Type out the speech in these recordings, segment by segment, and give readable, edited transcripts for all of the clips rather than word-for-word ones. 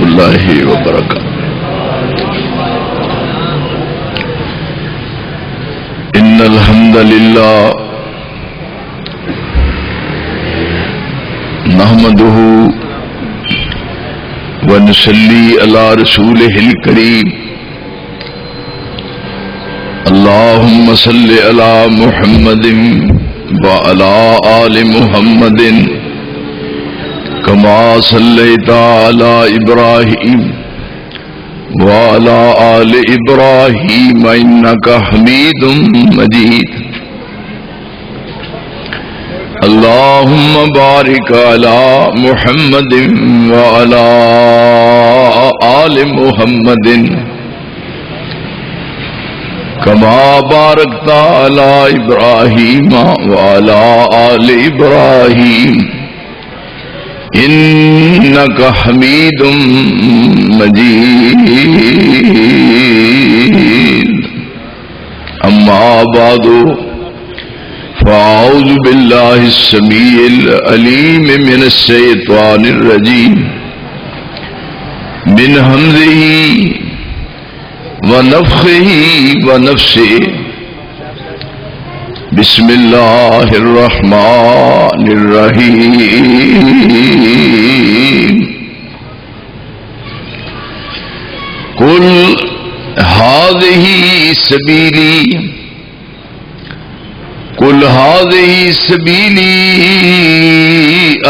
اللہ وبرکاتہ۔ ان الحمد للہ نحمده ونصلی علی رسولہ الکریم اللہم صل علی محمد وعلی آل محمد کما صلیت علی ابراہیم وعلی آل ابراہیم انک حمید مجید اللہم بارک علی محمد وعلی آل محمد کما بارکت علی ابراہیم وعلی آل ابراہیم انک حمید مجید اما بعد فاعوذ باللہ السمیع العلیم من الشیطان الرجیم من ہمزہ ونفخہ ونفثہ بسم اللہ الرحمن الرحیم قل هذه سبیلی قل هذه سبیلی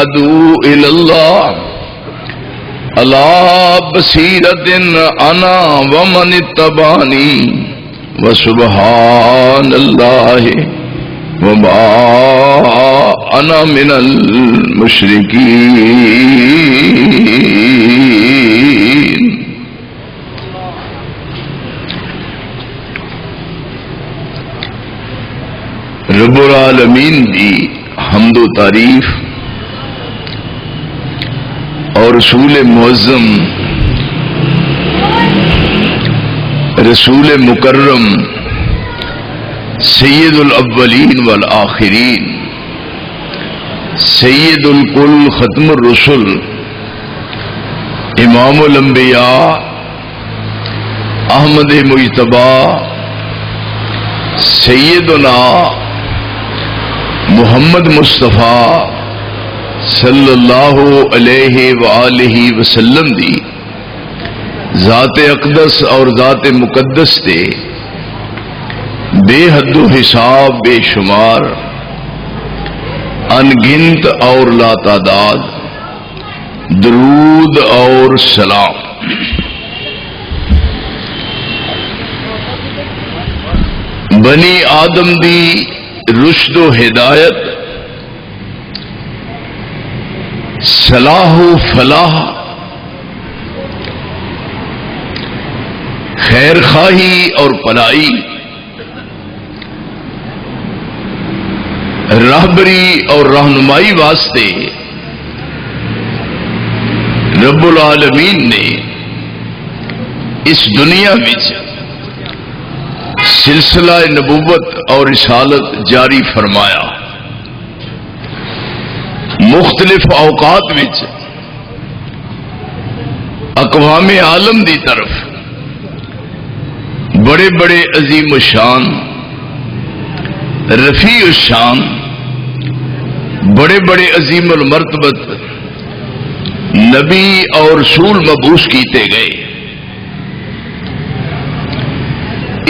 ادعو الی اللہ علی بصیرۃ انا ومن اتبعنی وسبحان اللہ وما انا من المشرکین۔ رب العالمین دی حمد و تعریف اور رسول معظم رسول مکرم سید الاولین والآخرین سید الکل ختم الرسل امام الانبیاء احمد مجتبی سیدنا محمد مصطفیٰ صلی اللہ علیہ وآلہ وسلم دی ذات اقدس اور ذات مقدس تے بے حد و حساب بے شمار انگنت اور لا تعداد درود اور سلام بنی آدم دی رشد و ہدایت صلاح و فلاح خیر خواہی اور پلائی راہبری اور رہنمائی واسطے رب العالمین نے اس دنیا میں سلسلہ نبوت اور رسالت جاری فرمایا۔ مختلف اوقات میں اقوام عالم دی طرف بڑے بڑے عظیم الشان رفیع الشان بڑے بڑے عظیم المرتبت نبی اور رسول مبعوث کیتے گئے۔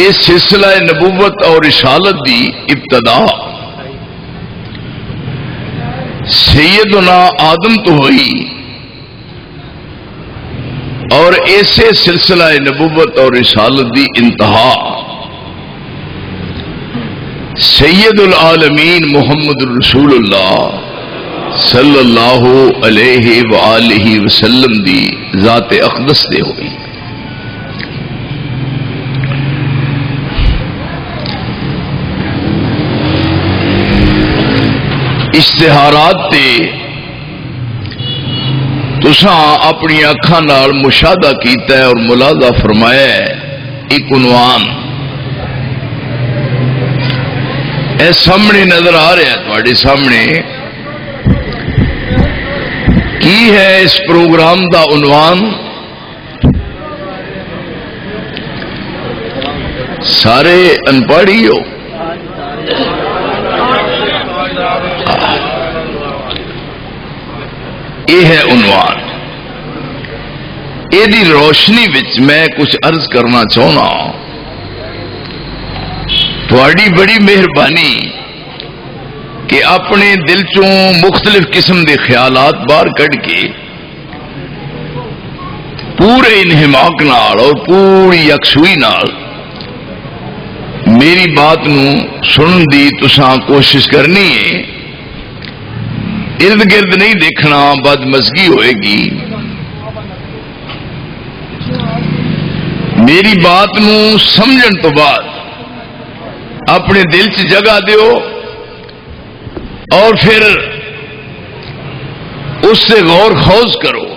اس سلسلہ نبوت اور رسالت دی ابتدا سیدنا آدم تو ہوئی اور ایسے سلسلہ نبوت اور رسالت دی انتہا سید العالمین محمد رسول اللہ صلی اللہ علیہ وآلہ وسلم دی ذات اقدس دے ہوئی۔ اشتہارات تے تساں اپنی اکھاں نال مشاہدہ کیتا ہے اور ملاحظہ فرمایا ہے۔ ایک عنوان اے سامنے نظر آ رہا ہے تواڈے سامنے کی ہے اس پروگرام دا عنوان سارے انپڑھی ہو؟ یہ ہے عنوان. یہ روشنی وچ میں کچھ عرض کرنا چاہنا. تھوڑی بڑی مہربانی کہ اپنے دل چوں مختلف قسم دے خیالات باہر کڈ کے پورے انہماک نال اور پوری یکسوئی نال میری بات نو سنن دی تساں کوشش کرنی ہے. ارد گرد نہیں دیکھنا، بد مزگی ہوئے گی. میری بات نو سمجھن تو بعد اپنے دل چ جگہ دیو اور پھر اس سے غور خوض کرو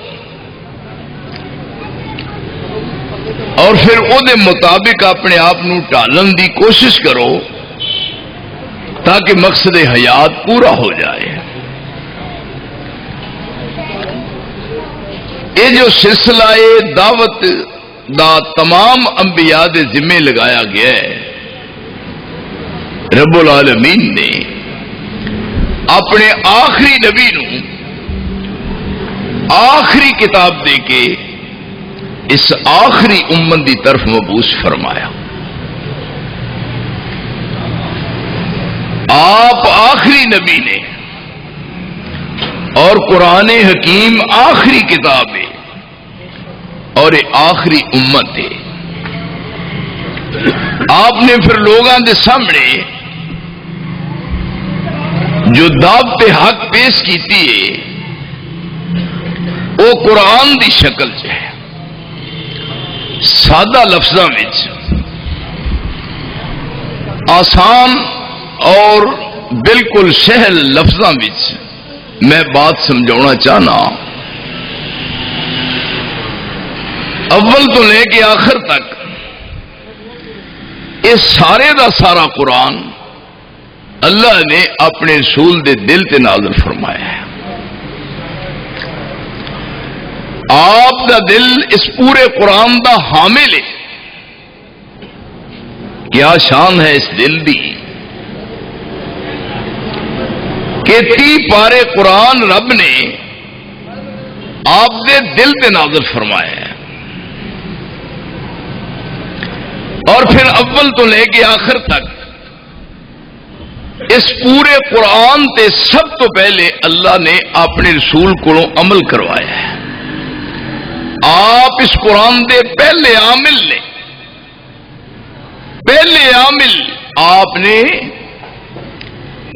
اور پھر او دے مطابق اپنے آپ نو ٹالن دی کوشش کرو تاکہ مقصد حیات پورا ہو جائے. یہ جو سلسلہ دعوت دا تمام انبیاء دے ذمے لگایا گیا ہے، رب العالمین نے اپنے آخری نبی نو آخری کتاب دے کے اس آخری امت دی طرف مبعوث فرمایا. آپ آخری نبی نے اور قرآن حکیم آخری کتاب ہے اور یہ آخری امت ہے. آپ نے پھر لوگوں کے سامنے جو دعوت حق پیش کیتی ہے وہ قرآن دی شکل چ ہے، سادہ لفظاں وچ آسان اور بالکل سہل لفظاں وچ میں بات سمجھانا چاہنا. اول تو لے کے آخر تک یہ سارے دا سارا قرآن اللہ نے اپنے رسول دے دل تے نازل فرمایا ہے. آپ دا دل اس پورے قرآن دا حامل ہے. کیا شان ہے اس دل دی کہ 30 پارے قرآن رب نے آپ دے دل تے نازل فرمایا ہے. اور پھر اول تو لے کے آخر تک اس پورے قرآن تے سب تو پہلے اللہ نے اپنے رسول کو عمل کروایا ہے. آپ اس قرآن دے پہلے عامل نے، پہلے عامل آپ نے.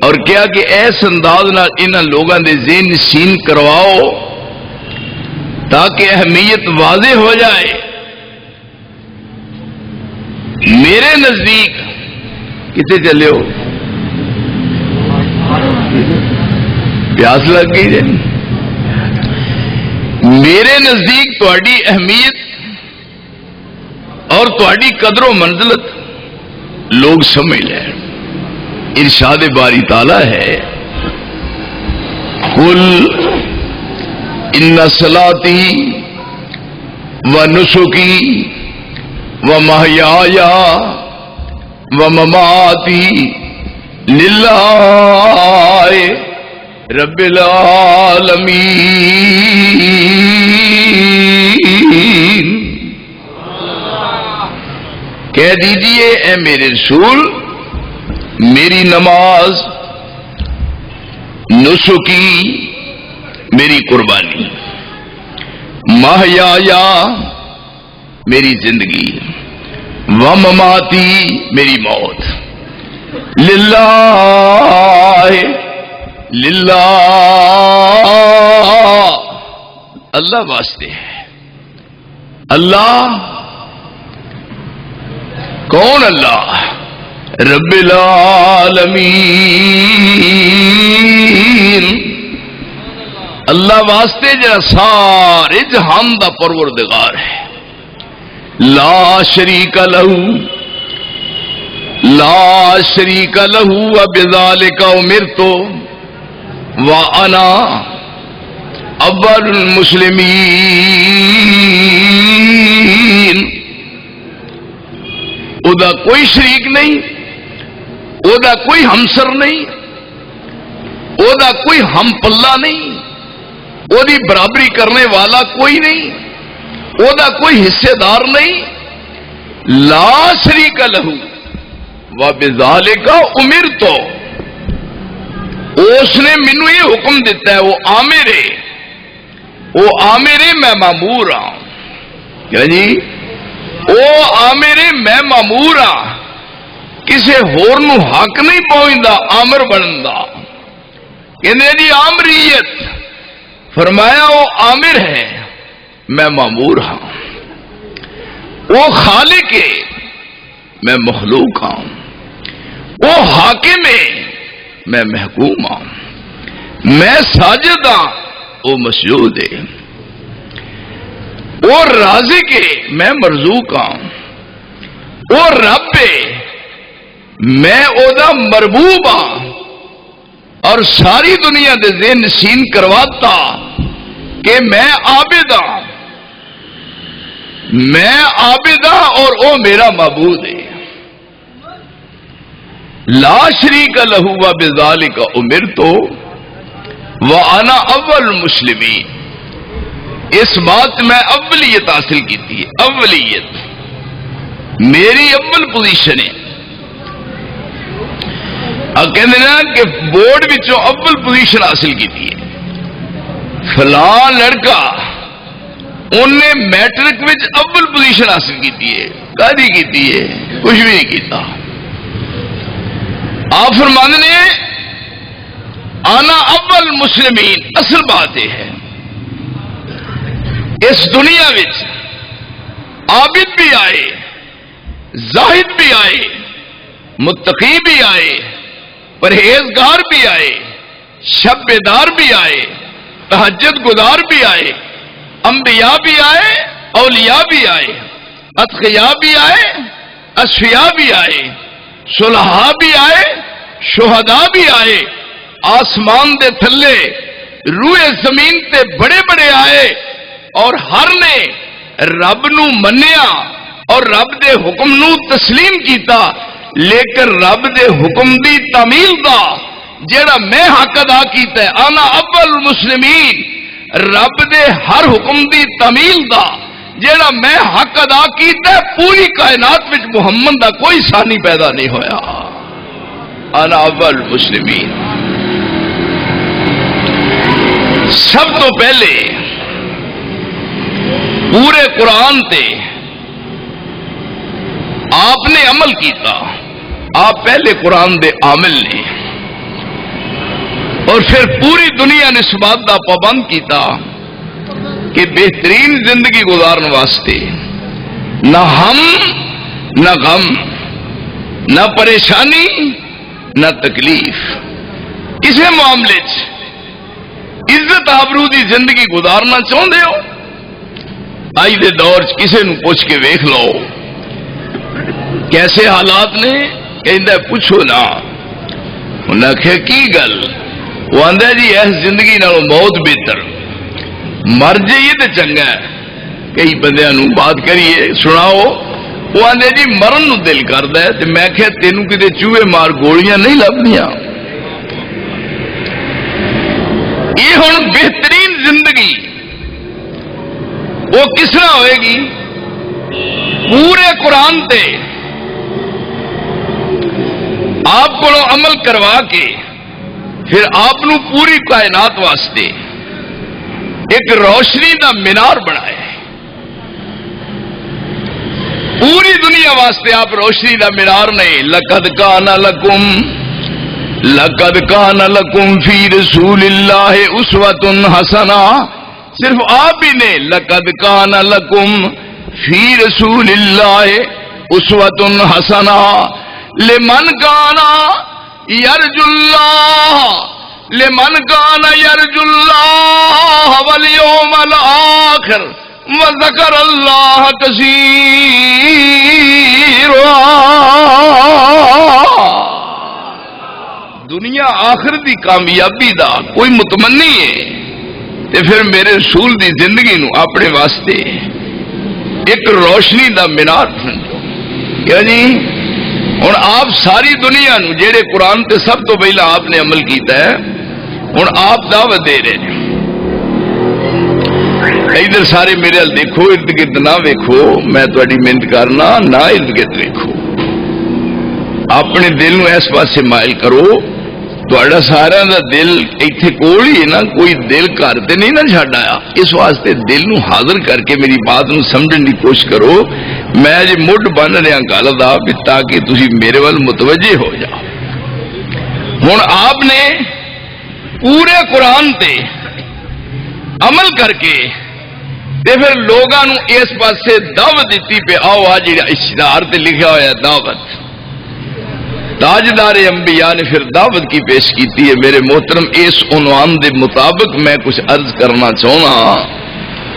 اور کیا کہ ایس انداز نہ انہاں لوگوں دے ذہن نشین کرواؤ تاکہ اہمیت واضح ہو جائے. میرے نزدیک کتنے چلے ہو؟ پیاس لگ گئی ہے. میرے نزدیک تہاڈی اہمیت اور تہاڈی قدر و منزلت لوگ سمجھ لیں. ارشاد باری تعالی ہے قل ان صلاتی و نسکی و محیای و مماتی للہ رب العالمین. کہہ دیجئے اے میرے رسول، میری نماز، نسکی میری قربانی، محیایا میری زندگی، و مماتی میری موت، للہ للہ اللہ واسطے ہے. اللہ کون؟ اللہ رب العالمین. اللہ واسطے جڑا سارے جہان دا پروردگار ہے. لا شریک لہو، لا شریک لہو وبذالک امرت وانا اول المسلمین. ادا کوئی شریک نہیں، او دا کوئی ہمسر نہیں، او دا کوئی ہم پلہ نہیں، او دی برابری کرنے والا کوئی نہیں، او دا کوئی حصے دار نہیں. لا شریک لہ وبذالک امرت، اس نے مینوں یہ حکم دیتا ہے، وہ آمر ہے، وہ آمر ہے، میں مامور ہاں. کیا جی؟ وہ آمر ہے، میں مامور ہاں. کسی ہور نو حق نہیں پہنچتا آمر بنن دا. کہندے جی آمریت، فرمایا وہ آمر ہے، میں مامور ہاں. وہ خالق ہے، میں مخلوق ہاں. وہ حاکم ہے، میں محکوم ہاں. میں ساجد ہاں، وہ مسجود ہے. وہ رازق ہے، میں مرزوق ہاں. وہ رب ہے، میں او دا مربوب ہاں. اور ساری دنیا دے ذہن نشین کرواتا کہ میں عابد ہاں، میں عابد ہاں اور او میرا معبود ہے. لا شریک لہ وبذالک امرت وانا اول المسلمین. اس بات میں اولیت حاصل کی تھی. اولیت میری اول پوزیشن ہے. کہتے ہیں کہ بورڈ وچوں اول پوزیشن حاصل کی تھی. فلاں لڑکا انہیں میٹرک وچ اول پوزیشن حاصل کی ہے. کدی کی ہے؟ کچھ بھی نہیں کیتا. آپ فرماندے نے آنا اول مسلمین. اصل بات یہ ہے اس دنیا وچ عابد بھی آئے، زاہد بھی آئے، متقی بھی آئے، پرہیزگار بھی آئے، شب بیدار بھی آئے، تہجد گزار بھی آئے، انبیاء بھی آئے، اولیاء بھی آئے، اتقیاء بھی آئے، اصفیاء بھی آئے، صلحاء بھی آئے، شہداء بھی آئے. آسمان دے تھلے روئے زمین تے بڑے بڑے آئے، اور ہر نے رب نو منیا اور رب دے حکم نو تسلیم کیتا. لیکن رب دے حکم دی تعمیل دا جیڑا میں حق ادا کیتا ہے، انا اول المسلمین. رب دے ہر حکم دی تعمیل دا جیڑا میں حق ادا کیتا ہے، پوری کائنات وچ محمد دا کوئی ثانی پیدا نہیں ہویا. انا اول المسلمین. سب تو پہلے پورے قرآن تے آپ نے عمل کیتا. آپ پہلے قرآن دے عامل نے، اور پھر پوری دنیا نے اس بات کا پابند کیتا کہ بہترین زندگی گزارنے واسطے نہ ہم، نہ غم، نہ پریشانی، نہ تکلیف، کسی معاملے عزت آبرو دی زندگی گزارنا چاہتے ہو؟ آج دے دور کسی نو پوچھ کے ویکھ لو کیسے حالات نے. کہندا پوچھو نا. انہیں آخیا کی گل؟ وہ آندا جی اس زندگی نالوں بہت بہتر مر جائیے تو چنگا ہے. کئی بندیاں نو بات کریے سناؤ، وہ آندے جی مرن نو دل کردا ہے. تے میں کہ تینوں کتے چوہے مار گولیاں نہیں لبدیاں. یہ ہن بہترین زندگی وہ کس طرح ہوئے گی؟ پورے قرآن تے آپ کو عمل کروا کے پھر آپ نو پوری کائنات واسطے ایک روشنی دا مینار بنایا. پوری دنیا واسطے آپ روشنی دا مینار نے. لقد کان لکم فی رسول اللہ اسوۃ حسنہ. صرف آپ ہی نے لقد کان لکم فی رسول اللہ اسوۃ حسنہ لمن کان یرجو اللہ والیوم الآخر وذکر اللہ کثیرا. دنیا آخر دی کامیابی دا کوئی متمنی ہے تے پھر میرے رسول دی زندگی نو اپنے واسطے ایک روشنی دا مینار سمجھو. کیا جی؟ ہوں آپ ساری دنیا نو جہے قرآن تے سب تو پہلا آپ نے عمل کیتا ہے ہوں آپ دعوت دے رہے ہیں. ادھر سارے میرے ہل دیکھو، ارد گرد نہ ویکھو، میں تھوڑی محنت کرنا نہ ارد گرد ویکھو، اپنے دل نو اس پاسے مائل کرو. تھوڑا سارا دا دل ایتھے کول ہی ہے نا، کوئی دل گھر تے نہیں نہ چھڈ آیا. اس واسطے دل نو حاضر کر کے میری بات نو سمجھن دی کوشش کرو. میں جی مڈ بن رہا گل دا تاکہ تسی میرے ول متوجہ ہو جاؤ. ہن آپ نے پورے قرآن تے عمل کر کے تے پھر لوگاں نو اس پاسے دعوت دیتی پہ آؤ. آ جڑا اشتہار تے لکھا ہوا ہے دعوت، تاجدار انبیاء نے پھر دعوت کی پیش کیتی ہے. میرے محترم اس عنوان دے مطابق میں کچھ عرض کرنا چاہنا.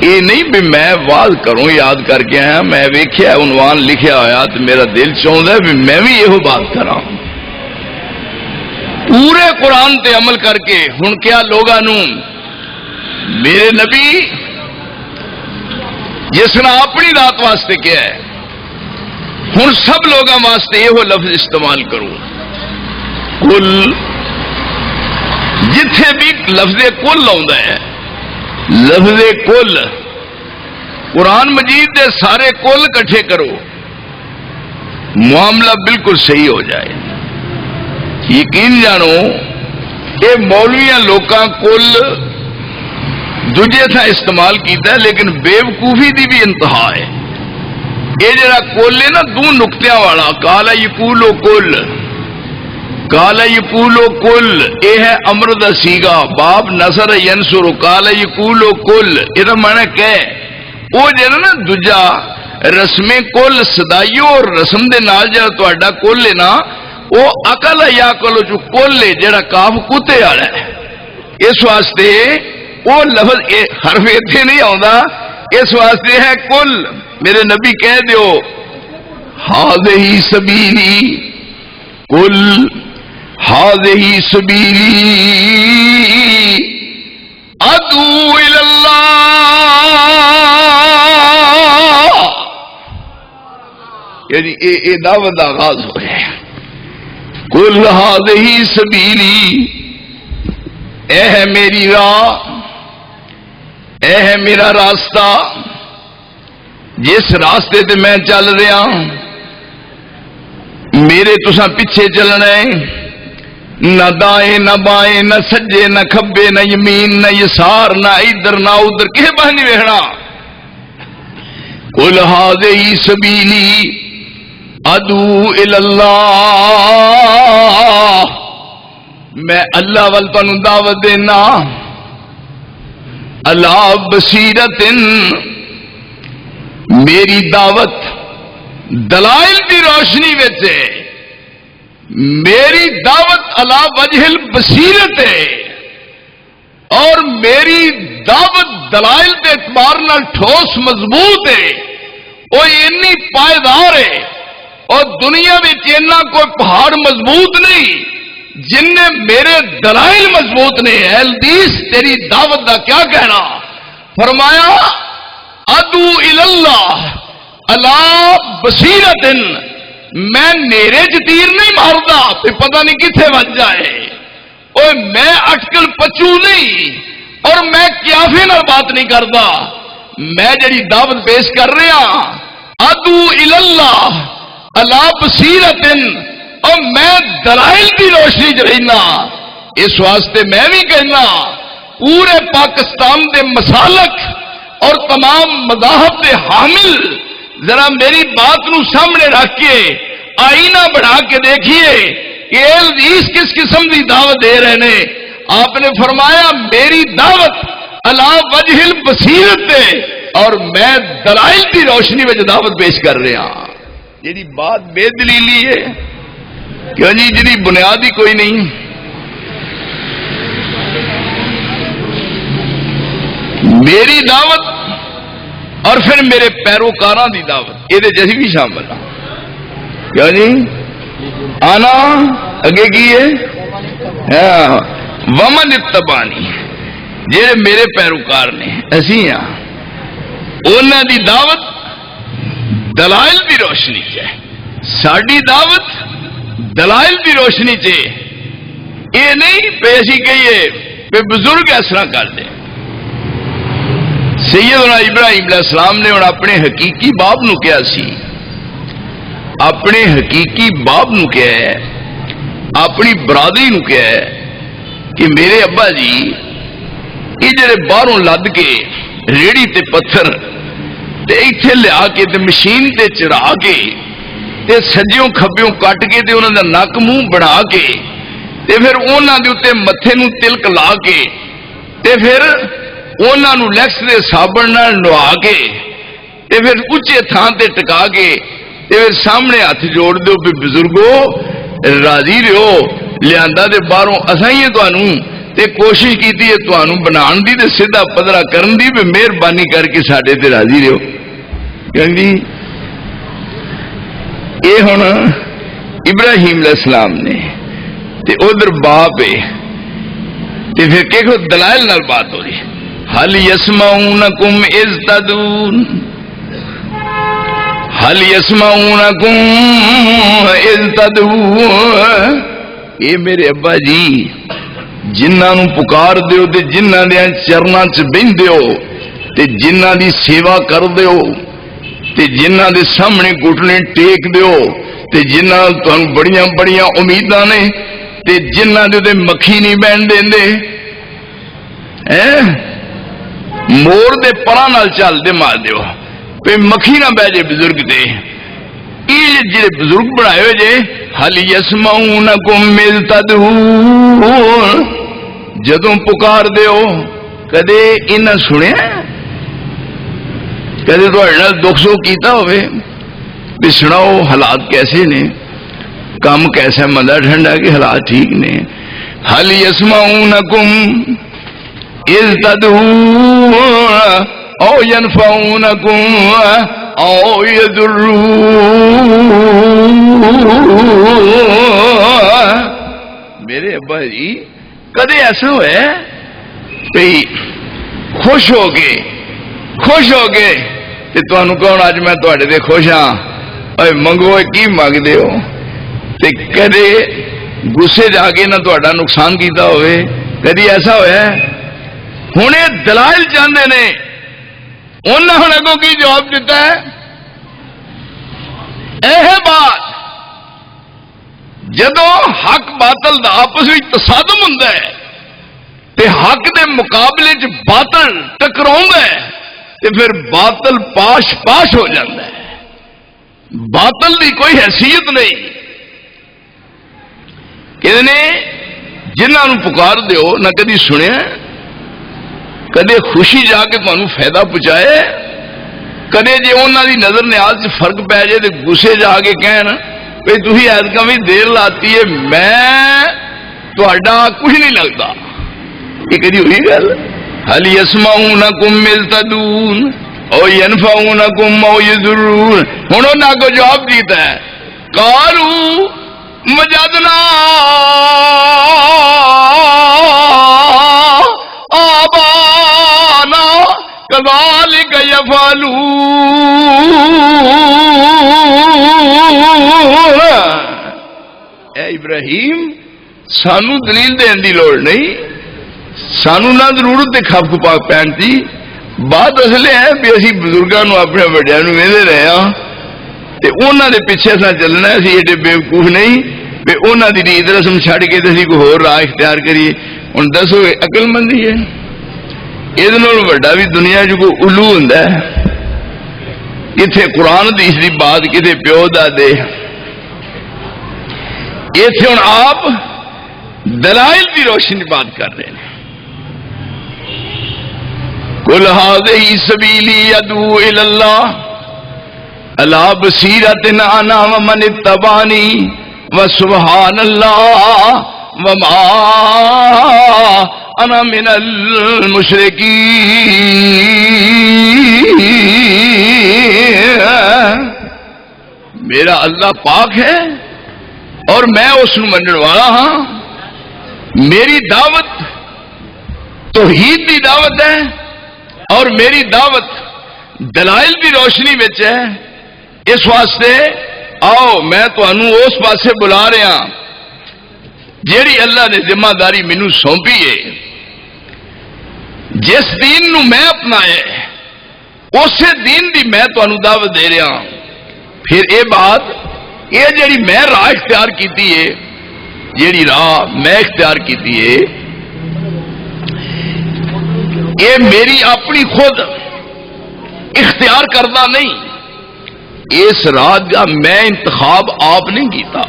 یہ نہیں بھی میں واز کروں یاد کر کے آیا، میں ویکھیا عنوان لکھیا ہوا تو میرا دل چاہتا ہے بھی میں بھی یہ بات کراں. پورے قرآن تے عمل کر کے ہن کیا لوگاں نو میرے نبی جس نے اپنی ذات واسطے کیا ہے ہن سب لوگوں واسطے یہ لفظ استعمال کرو، کل. جتھے بھی لفظ کل آتا ہے، لفظ کل قرآن مجید دے سارے کل کٹھے کرو، معاملہ بالکل صحیح ہو جائے. یقین جانو یہ مولویاں لوکاں کل دوجے تھا استعمال کیتا ہے، لیکن بیوقوفی دی بھی انتہا ہے. یہ جڑا کل ہے نا دو نقطیاں والا، کالا یقولو کل، کالا یقولو کل، یہ ہے امر دا سیگا، باب نصر ینصر، کالا یقولو کل، یہ معنی کہ وہ جڑا نا دوجا رسم کل صدائیو اور رسم دے نال جڑا تہاڈا کل ہے نا وہ عقل یا کلو جو کل ہے جڑا کاف کتے والا ہے. اس واسطے وہ لفظ حرف اتنے نہیں آتا، اس واسطے ہے کل. میرے نبی کہہ دیو ہذہ سبیلی کل، ہذہ سبیلی ادعو الی اللہ. یعنی یہ دعوت کا آغاز ہو ہے. کل ہذہ سبیلی، اے ہے میری راہ، اے ہے میرا راستہ، جس راستے تے میں چل رہا میرے تساں پیچھے چلنا ہے، نہ دائیں نہ بائیں، نہ سجے نہ کھبے، نہ یمین نہ یسار، نہ ادھر نہ ادھر، کسی پاس نہیں ویکھنا. قل ہذہ سبیلی ادعو الی اللہ، میں اللہ وال تانوں دعوت دینا. اللہ بصیرت، میری دعوت دلائل دی روشنی وچ ہے، میری دعوت علی وجہ البصیرت ہے، اور میری دعوت دلائل کے اعتبار نال ٹھوس مضبوط ہے، وہ اتنی پائیدار ہے، اور دنیا میں اتنا کوئی پہاڑ مضبوط نہیں جن نے میرے دلائل مضبوط نے. اے حدیث تیری دعوت دا کیا کہنا؟ فرمایا ادعو الی اللہ علی بصیرت، میں نیرے چ تیر نہیں ماردا تے پتہ نہیں کتنے بج جائے. اوے میں اٹکل پچو نہیں اور میں قیافے نال بات نہیں کردا. میں جڑی دعوت پیش کر رہا ادعو الی اللہ علی بصیرت، اور میں دلائل کی روشنی چ رہنا. اس واسطے میں بھی کہنا پورے پاکستان دے مسالک اور تمام مذاہب دے حامل ذرا میری بات نو سامنے رکھ کے آئینہ بڑھا کے دیکھیے کہ حدیث کس قسم کی دعوت دے رہے ہیں. آپ نے فرمایا میری دعوت علی وجہ البصیرت ہے اور میں دلائل کی روشنی میں دعوت پیش کر رہا. جی بات بے دلیلی ہے کیوں جی، جی بنیاد ہی کوئی نہیں. میری دعوت اور پھر میرے پیروکاراں دی دعوت یہ جیسی بھی شامل ہاں. کیا جی آنا اگے کی ہے ومن اتبانی، جہے میرے پیروکار نے اسی ہاں، انہاں دی دعوت دلائل دی روشنی ہے، ساری دعوت دلائل کی روشنی چ یہ نہیں پہ اسی کہیے پہ بزرگ اس طرح کر دیں. سیدنا ابراہیم علیہ السلام نے ہوں اپنے حقیقی باپ نو کیا سی، اپنے حقیقی باپ نو کیا ہے، اپنی برادری نو کیا ہے کہ میرے ابا جی یہ جڑے باہروں لد کے ریڑی تے پتھر تے ایتھے لیا کے تے مشین تے چڑھا کے تے سجیوں کھبیوں کٹ کے تے انہاں دا نک منہ بنا کے تے پھر انہاں دے اوتے متھے نو تلک لا کے تے پھر انہاں نو لیکس دے صابن نال نہا کے تے پھر اونچے تھان تے ٹکا کے تے پھر سامنے ہاتھ جوڑ دیو کہ بزرگو راضی رہو، لیاندا دے باہروں اساں ہی تانوں تے کوشش کیتی ہے تانوں بنان دی تے سیدھا پدرا کرن دی، بھی مہربانی کر کے ساڈے تے راضی رہو. کہندی اے ہن ابراہیم علیہ السلام نے تے ادھر باپ ہے تے پھر کہ دلائل نال بات ہو رہی. حل یسمعونکم اذ تدعون، حل یسمعونکم اذ تدعون. اے میرے ابا جی جنہاں نو پکار دیو تے جنہاں دے چرناں چ بہندے ہو تے جنہاں دی سیوا کر دیو تے جنہاں دے سامنے گھٹنے ٹیک دیو تے جنہاں تانوں بڑیاں بڑیاں امیداں نے تے جنہاں دے مکھی نہیں بہن دیندے مور دے پراں نال چل دے مار دیو پہ مکھی نہ بہ جے بزرگ تے. یہ جڑے بزرگ بنائے ہوئے جے حل یسمعونکم اذ تدعون، جدوں پکار دیو کدے انہاں سنیا، کدے تہاڈے نال دکھ سو کیتا ہوئے بھی سناؤ حالات کیسے نے، کام کیسا مندا ٹھنڈا کہ حالات ٹھیک نے. حل یسمعونکم اذ تدعون او ینفعونکم او یضرون. میرے ابا جی کدے ایسا ہوا ہے کہ خوش ہو کے تے تانوں کون اج میں تواڈے تے خوش ہاں اوے منگو کی منگ دیو، تے کدے غصے جا کے نہ تہاڈا نقصان کیتا ہوئے، کدی ایسا ہوا ہے؟ ہن یہ دلائل چاہتے نے، انہوں نے اگوں کی جواب دیتا ہے اے بات جدو حق باطل دا آپس میں تصادم ہوندا ہے تے حق دے مقابلے چ باطل ٹکراوندا ہے تے پھر باطل پاش ہو جاتا ہے، باطل دی کوئی حیثیت نہیں. کہ جنہوں پکار دیو نہ کدی سنیا، کدے خوشی جا کے تمہیں فائدہ پہنچائے، کدے جی انہوں کی نظر نیاز سے فرق پی جائے تو گسے جا کے کہن بھائی تھی ایتکاں بھی دیر لاتی ہے میں تہاڈا کچھ نہیں لگتا. یہ کدی ہوئی گل؟ حل یسمعونکم اذ تدعون او ینفعونکم او یضرون. ہن انہاں کو جواب دیتا ہے قالوا وجدنا آبانا کذالک یفعلون. اے ابراہیم سانو دلیل دین دی لوڑ نہیں، سانو نہ ضرورت ہے کھپ کھپا پہن دی. بات اصل ہے بھی اسی بزرگاں نو اپنے وڈیاں نو ویندے رہے ہاں تے انہاں دے پیچھے اساں چلنا، اسی ایڈے بیوقوف نہیں بھی انہاں دی ریت رسم چھڈ کے تے اسی کوئی ہور راہ اختیار کریے. ہن دسو عقل مندی ہے؟ یہ وڈا بھی دنیا جو کوئی الو ہوں، کتنے قرآن حدیث دی بات، کتنے پیو دادے. اتنے ہوں آپ دلائل کی روشنی بات کر رہے ہیں. قل هذه سبیلی ادعو الی اللہ علی بصیرۃ انا ومن اتبعنی وسبحان اللہ وما انا من المشرکین. میرا اللہ پاک ہے اور میں اس کو منن والا ہاں. میری دعوت توحید دی دعوت ہے اور میری دعوت دلائل دی روشنی وچ ہے. اس واسطے آؤ میں تمہوں اس پاسے بلا رہا جیڑی اللہ نے ذمہ داری مینوں سونپی ہے، جس دین نو میں اپنایا اسی دین دی میں تمہوں دعوت دے رہا ہوں۔ پھر یہ بات یہ جیڑی میں راہ اختیار کیتی ہے، جیڑی راہ میں اختیار کیتی ہے، یہ میری اپنی خود اختیار کردہ نہیں، اس راہ کا میں انتخاب آپ نہیں کیتا۔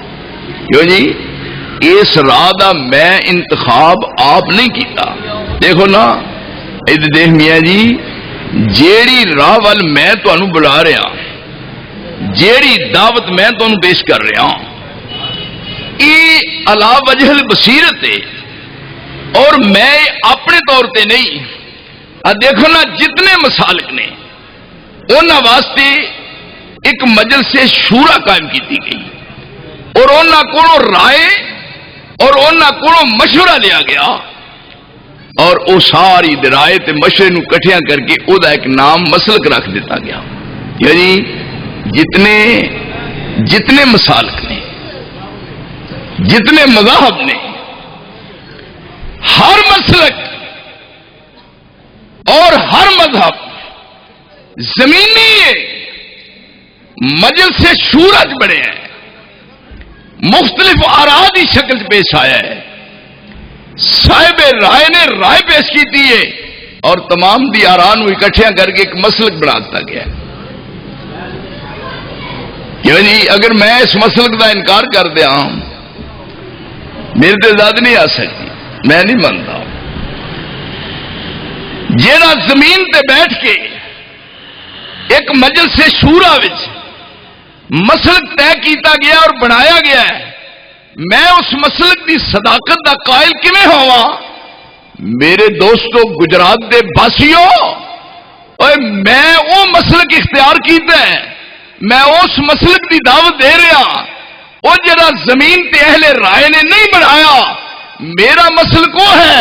کیوں جی؟ اس راہ کا میں انتخاب آپ نہیں کیتا۔ دیکھو نا ادھر دیکھ میاں جی، جیڑی راہ وال میں تمہوں بلا رہا، جیڑی دعوت میں تمہوں پیش کر رہا ہوں، یہ علا وجہ البصیرت ہے، اور میں اپنے طور تے نہیں۔ دیکھو نا جتنے مسالک نے انہاں واسطے ایک مجلس شورا قائم کی گئی، اور انہاں کو رائے اور انہاں کو مشورہ لیا گیا، اور وہ ساری رائے تے مشورے نو کٹھیاں کر کے او دا ایک نام مسلک رکھ دیتا گیا۔ یعنی جتنے مسالک نے، جتنے مذاہب نے، ہر مسلک اور ہر مذہب زمینی مجلس شورا چ بڑے ہیں، مختلف آراء کی شکل پیش آیا ہے، صاحب رائے نے رائے پیش کی ہے، اور تمام دی آراء نو اکٹھیاں کر کے ایک مسلک بنا دیا گیا ہے۔ یعنی اگر میں اس مسلک کا انکار کر دیا میرے تے زیادہ نہیں آ سکتی، میں نہیں مانتا۔ جیڑا زمین تے بیٹھ کے ایک مجلس شورا وچ مسلک طے کیتا گیا اور بنایا گیا ہے، میں اس مسلک دی صداقت دا قائل کیویں ہوا؟ میرے دوستو گجرات دے باسیو، میں وہ مسلک اختیار کیتا ہے، میں اس مسلک دی دعوت دے رہا، وہ جڑا زمین تے اہل رائے نے نہیں بنایا۔ میرا مسلک وہ ہے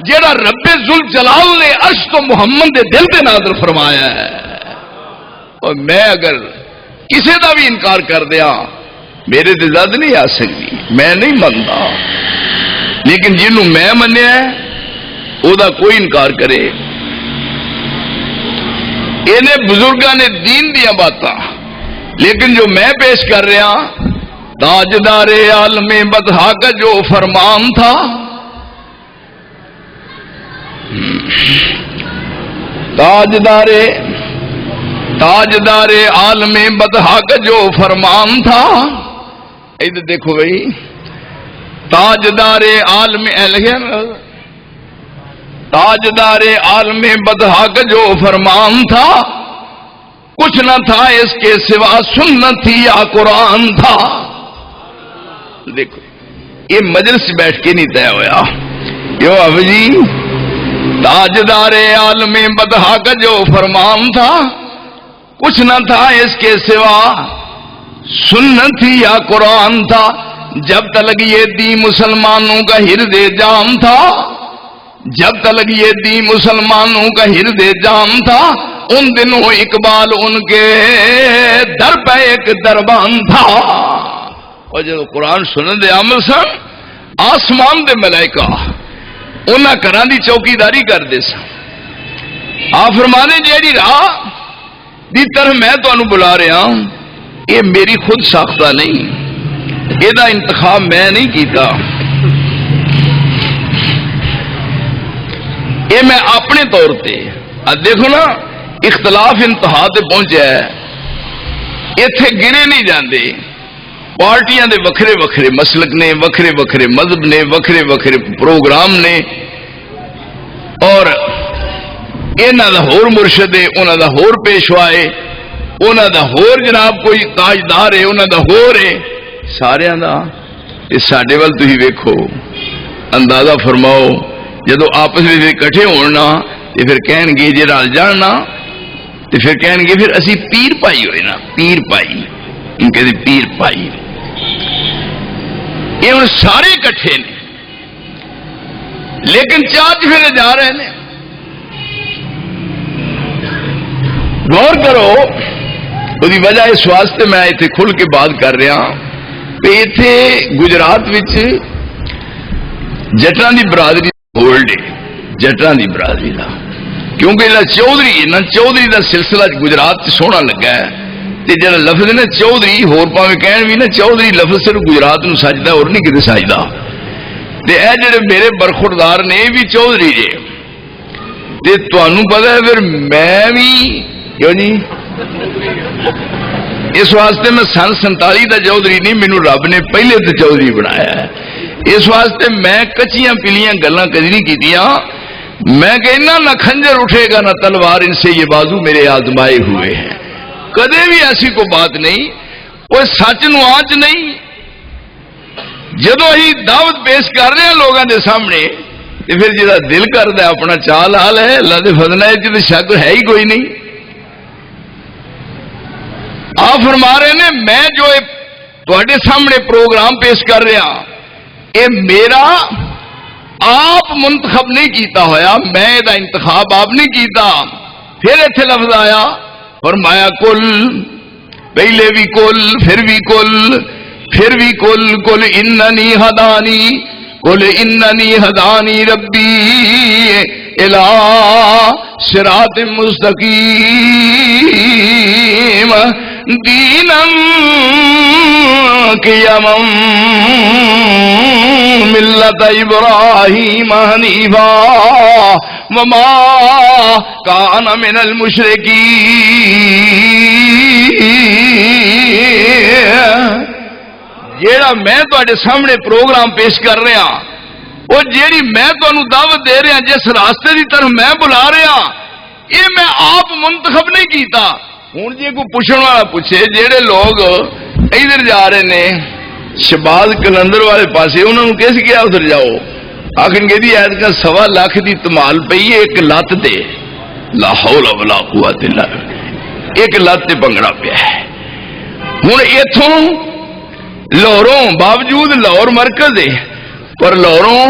جڑا رب ذوالجلال نے عرش تو محمد دے دل تے نازل فرمایا ہے، اور میں اگر کسی دا بھی انکار کر دیا میرے تے زد نہیں آ سکتی، میں نہیں مانتا۔ لیکن جنہوں میں منیا ہے او دا کوئی انکار کرے۔ انہیں بزرگاں نے دین دیا باتاں، لیکن جو میں پیش کر رہا تاجدار عالم بدحا کا جو فرمان تھا، تاجدار عالم بدحا کا جو فرمان تھا، ادھر دیکھو بھائی، تاجدار عالم تاجدار عالم بدحا کا جو فرمان تھا، کچھ نہ تھا اس کے سوا سنت تھی یا قرآن تھا۔ دیکھو یہ مجلس بیٹھ کے نہیں طے ہوا، یو اب جی تاجدار عالم بدحا کا جو فرمان تھا، کچھ نہ تھا اس کے سوا سنت تھی یا قرآن تھا۔ جب تلک یہ دی مسلمانوں کا ہرد جام تھا، جب تلک یہ دی مسلمانوں کا ہرد جام تھا، ان دنوں اقبال ان کے در پہ ایک دربان تھا۔ اور جب قرآن سنن دے عمل سن، آسمان دے ملائکہ انہاں گھراں دی چوکیداری کر دے سن۔ آپ فرمانے جیڑی راہ دی طرح میں تانوں بلا رہا ہوں، یہ میری خود ساختہ نہیں، یہ دا انتخاب میں نہیں کیتا، یہ میں اپنے طور تے دیکھو نا اختلاف انتہا تے پہنچا ہے، ایتھے گنے نہیں جاندے، پارٹیاں دے وکھرے وکھرے مسلک نے، وکھرے وکھرے مذہب نے، وکھرے وکھرے پروگرام نے، اور انہاں دا ہور مرشد ہے، انہاں دا ہور پیشوا ہے، انہاں دا ہور جناب کوئی تاجدار ہے، انہاں دا ہور ہے، ساریاں دا اس ساڈے ول تسی ویکھو، اندازہ فرماؤ جدو آپس میں اکٹھے ہونا تے پھر کہن گے جے رل جاننا تے پھر کہن گے پھر اسی پیر پائی ہوئے نا، پیر پائی، ان کے پیر پائی، یہ ہن سارے اکٹھے نے، لیکن چارج پھر جا رہے ہیں۔ غور کرو وہی وجہ اس واسطے میں اتنے کھل کے بات کر رہا کہ اتنے گجرات جٹاں دی برادری ہولڈ ہے، جٹاں دی برادری کا، کیونکہ یہ چودھری ہے نا، چودھری کا سلسلہ گجرات سونا لگا ہے۔ جا لفظ نا چودھری ہور پاویں کہن بھی نا چودھری لفظ صرف گجرات نو سجدا اور نہیں کتے سجدا، تے اے جڑے میرے برخوردار نے یہ بھی چودھری جے، تے تانوں پتہ ہے پھر میں بھی کیوں جی اس واسطے میں سن 47 دا چودھری نہیں، مینوں رب نے پہلے تو چودھری بنایا ہے، اس واسطے میں کچیاں پلیاں گلاں کدی نہیں کیتیاں۔ میں کہنا نہ کھنجر اٹھے گا نہ تلوار، ان سے یہ بازو میرے آزمائے ہوئے ہیں، کدے بھی ایسی کوئی بات نہیں، کوئی سچ نو آنچ نہیں۔ جدو ہی دعوت پیش کر رہے ہیں لوگوں کے سامنے تو پھر جہاں دل کرتا ہے اپنا چال حال ہے، اللہ کے فضل ہے جی شک ہے ہی کوئی نہیں۔ آپ فرما رہے نے میں جو تواڈے سامنے پروگرام پیش کر رہا یہ میرا آپ منتخب نہیں کیتا ہویا، میں دا انتخاب آپ نہیں کیتا۔ پھر اتنے لفظ آیا فرمایا کل، پہلے بھی کل پھر بھی کل پھر بھی کل، کل اننی ہدانی، کل اننی ہدانی ربی الی صراط مستقیم دینا قیما ملت ابراہیم حنیفا وما کان من المشرکین۔ جیڑا میں تواڈے سامنے پروگرام پیش کر رہا وہ جیڑی میں تانوں دعوت دے رہا جس راستے دی طرف میں بلا رہا یہ میں آپ منتخب نہیں کیتا۔ ہوں جی کوئی پوچھنے والا پوچھے جہے لوگ ادھر جا رہے نے شہباز کلندر والے پاسے انہوں نے کس کیا ادھر جاؤ، آخر کہ ایتکا 1.25 لاکھ دی تمال پئی ایک لت تے، لا حول ولا قوت الا باللہ، ایک لت تے بنگڑا پیا ہے۔ ہوں اتوں لاہوروں باوجود لاہور مرکز ہے پر لاہوروں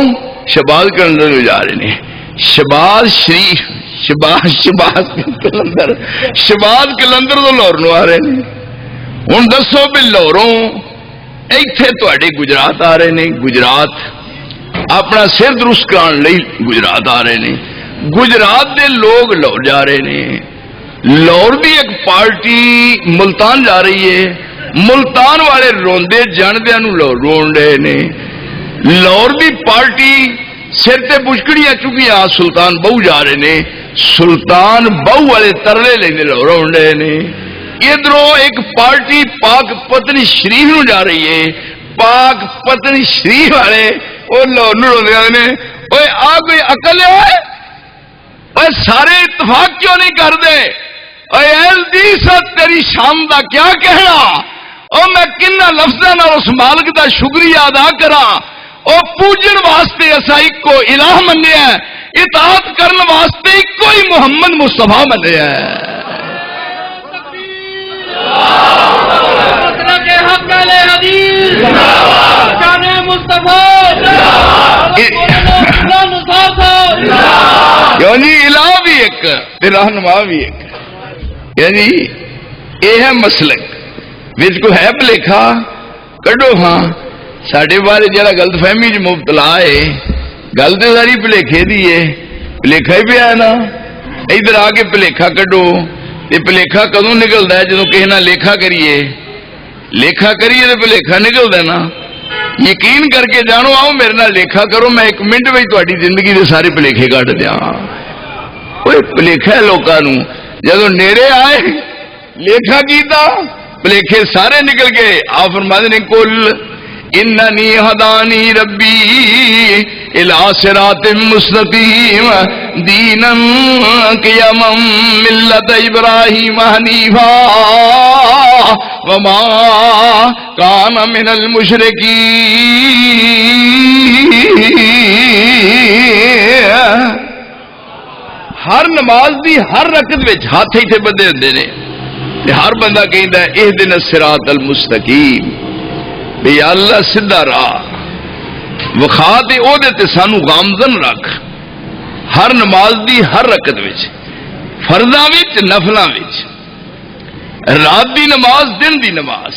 شہباز کلندر جا رہے ہیں، شہباز شریف شہباز کلندر تو لاہور نو آ رہے ہیں۔ ہوں دسو بھی لاہوروں ایتھے تواڈے گجرات آ رہے ہیں، گجرات اپنا سر درست کران لئی گجرات آ رہے ہیں، گجرات دے لوگ لاہور جا رہے ہیں، لاہور دی ایک پارٹی ملتان جا رہی ہے، ملتان والے روندے جاندیاں نو لاہور رون رہے ہیں، لاہور دی پارٹی سر تے بچکڑیاں چکیاں سلطان بہو جا رہے ہیں، سلطان بہو والے ترلے لیندے لاہور رون رہے ہیں۔ ادھروں ایک پارٹی پاک پتنی شریف نو جا رہی ہے، پاک پتنی شریف والے وہ لاہور نو روندے نے، اوے آ کوئی عقل ہے؟ اوے سارے اتفاق کیوں نہیں کرتے؟ اوے ایلدیست تیری شان دا کیا کہنا؟ او میں کنہ لفظاں نال اس مالک دا شکریہ ادا کراں، او پوجن واسطے اسا ایک کو الہ منیا ہے، اطاعت کرن واسطے ایک کوئی محمد مصطفیٰ منیا ہے۔ یعنی الہ بھی ایک رہنما بھی ایک، یعنی یہ ہے مسلک وچ کو ہے بھلیکھا کڈو ہاں ساڈے بارے جڑا غلط فہمی چ مبتلا ہے، گل تو ساری بھلیکھے دی ہے، بھلیکھا ہی پیا نا، ادھر آ کے بھلیکھا کڈو۔ یہ بھلیکھا کدوں نکلتا ہے جدوں کسی نال لیکھا کریے، لیکھا کریے تو بھلیکھا نکلتا ہے نا۔ یقین کر کے جانو آؤ میرے نال لیکھا کرو، میں 1 منٹ میں تہاڈی زندگی دے سارے بھلیکھے کٹ دیا۔ کوئی بھلیکھا ہے لوگوں نوں، جدوں نیڑے آئے لیکھا کیتا بھلیکھے سارے نکل گئے۔ آپ فرماتے ہیں کل اننی ہدانی ربی الی صراط مستقیم دینا قیما ملت ابراہیم حنیفا وما کان من المشرکین۔ ہر نماز دی ہر رکعت وچ ہاتھ ایتھے بندے ہوندے نے تے ہر بندہ کہندا ہے اہدنا الصراط المستقیم، بے اللہ سیدھا راہ وکھا تے او دے تے سانو گامزن رکھ۔ ہر نماز دی ہر رکعت وچ، فرضاں وچ نفلاں وچ، رات دی نماز، دن دی نماز،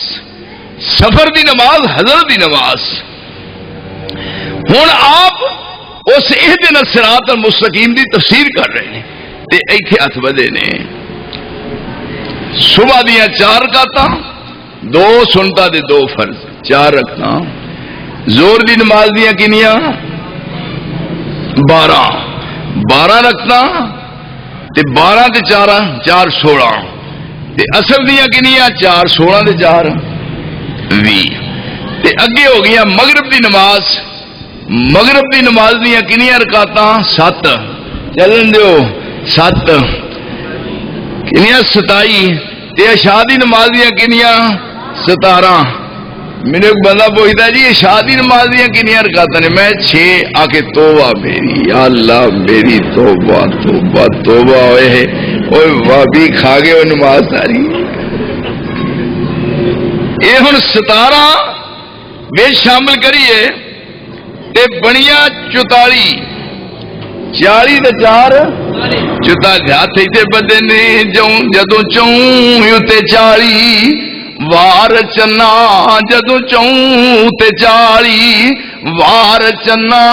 سفر دی نماز، حضر دی نماز. ہوں آپ اس اہدنا الصراط المستقیم دی تفسیر کر رہے ہیں تے ایتھے ہاتھ بدے نے. صبح دیا 4 رکعتاں، 2 سنتا دے 2 فرض، 4 رکعتاں. زور دی نماز دیا کنیاں 12 رکعتاں تے 12 تے 4 16. تے اثر دیا کنیاں 4 16 تے 4 20. تے اگے ہو گیا مغرب دی نماز. مغرب دی نماز دیا کنیاں رکعتاں 7. چلن دیو 7 کنیاں 27. تے عشاء دی نماز دیا کنیاں 17. میرے ایک بندہ پوچھتا جی عشاء دی نماز دیا کنیاں رکعتاں نے؟ میں 6. آ کے توبہ میری، یا اللہ میری توبہ توبہ توبہ ہوئے اوے وابی کھا گئے وہ نماز ساری. یہ ہن 17 بے شامل کریے تے بنیا 44. 40 تے 4 44. ہاتھ تے بدے نے جدوں چوں تے 40 وار چنا، جدوں چوں تے 40 وار چنا.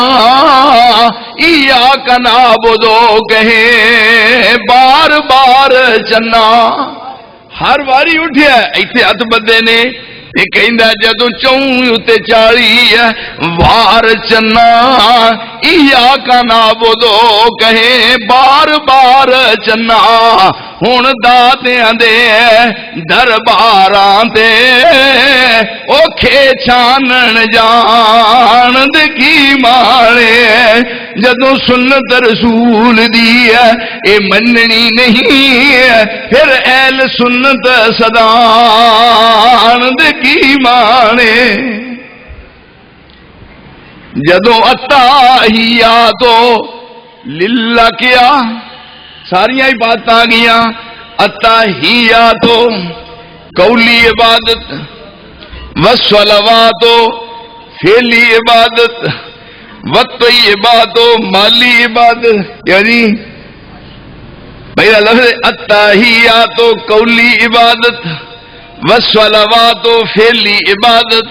ایاک نعبدو کہے بار بار چنا. ہر واری اٹھیا ایتھے ہاتھ بدے نے تے کہندا جدوں چوں تے 40 وار چنا. ایاک نعبدو کہے بار بار چنا. ہن دادیاں دے درباراں تے اوکھے چھانن جان دے کی مانے. جدوں سنت رسول دی اے مننی نہیں پھر اہل سنت صدان دے کی مانے. جدوں التحیات للہ کیا ساریاں عبادتاں آ گئیاں. التحیات قولی عبادت، والصلوات فعلی عبادت، والطیبات مالی عبادت. یعنی پہلا لفظ التحیات قولی عبادت، والصلوات فعلی عبادت،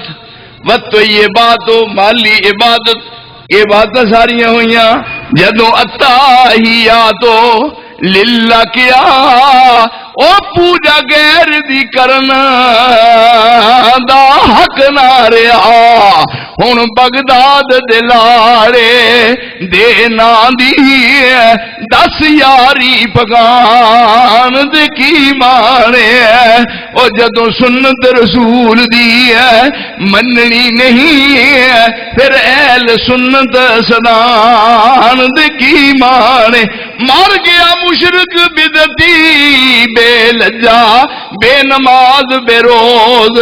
والطیبات مالی عبادت. یہ باتیں ساریاں ہوئیاں. جدوں التحیات للہ کیا او پوجا غیر دی کرنا دا حق نہ رہا. ہن بغداد دے لاڑے دے نام دی 10 یاری پگان دے کی مانے. او جدوں سنت رسول دی مننی نہیں پھر اہل سنت صدان دے کی مانے. مر گیا مشرک بدتی بے لجا بے نماز بے روز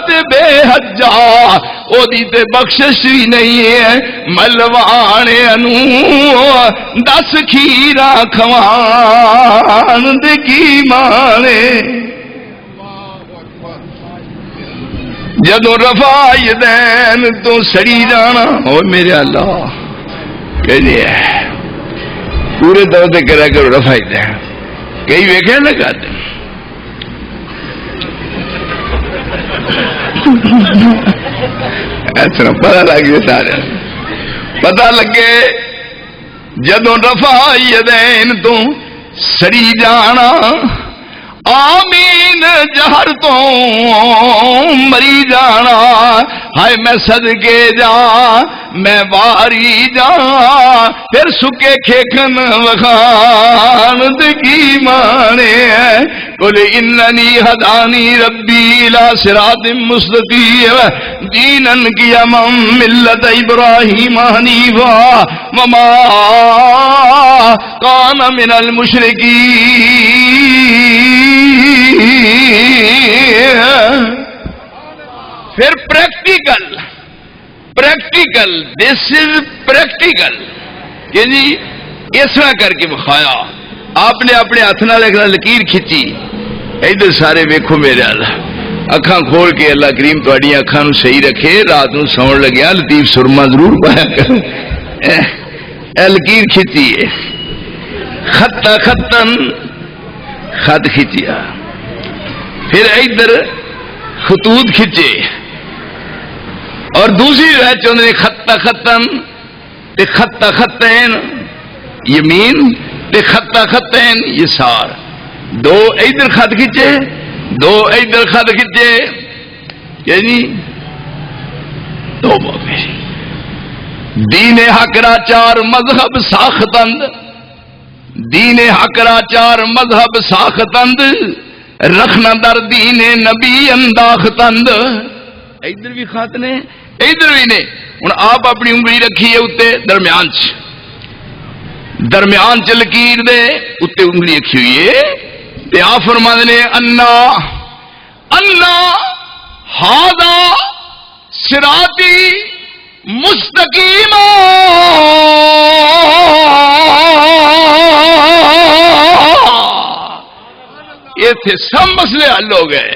تے بے حجا. او دی تے بخشش بھی نہیں ہے ملوانے انو 10 کھیرا کھوان دے کی مانے. جدوں رفع یدین تو سڑی جانا او میرے اللہ کہ پورے طور سے کرا کرو رفع یدین. کئی ویکھے نہ کرتے ایسا پتہ لگ گیا سارے پتہ لگے. جدوں رفع یدین تو سڑی جانا آمین جہر تو مری جانا. ہائے میں صدقے جا میں واری جا پھر سکے کھیکن وخان دکی مانے. قل اننی ہدانی ربی الى صراط مستقیم دینا قیما ملت ابراہیم حنیفا وما کان من المشرکین. پھر پریکٹیکل دس از پریکٹیکل کہ جی اس طرح کر کے بخایا. آپ نے اپنے ہاتھ نال ایک لکیر کھچی ادھر سارے ویکھو میرے اللہ اکھاں کھول کے اللہ کریم تہاڈی اکھاں نو صحیح رکھے. رات نو سون لگیا لطیف سرما ضرور پایا کرو. لکیر کھچی ہے خطن خط کھچیا پھر ادھر خطوط کھچے، اور دوسری روایت چاہتے ہیں خطہ خطن تے خطہ خطین یمین تے خطہ خطین یسار، دو ادھر خط کھچے دو ادھر خط کھچے، یعنی دو بابے دین حق را چار مذہب ساختند، دین حق را چار مذہب ساختند، رکھنا در دین نبی انداختند، ادھر بھی خط نے ادھر بھی نے۔ ہوں آپ اپنی انگلی رکھی ہے اتنے درمیان چ لکیر دے اتنے انگلی رکھی ہوئی ہے، تے آپ فرما نے انا ہاذا صراطی مستقیم، یہ تھے سب مسئلے حل ہو گئے،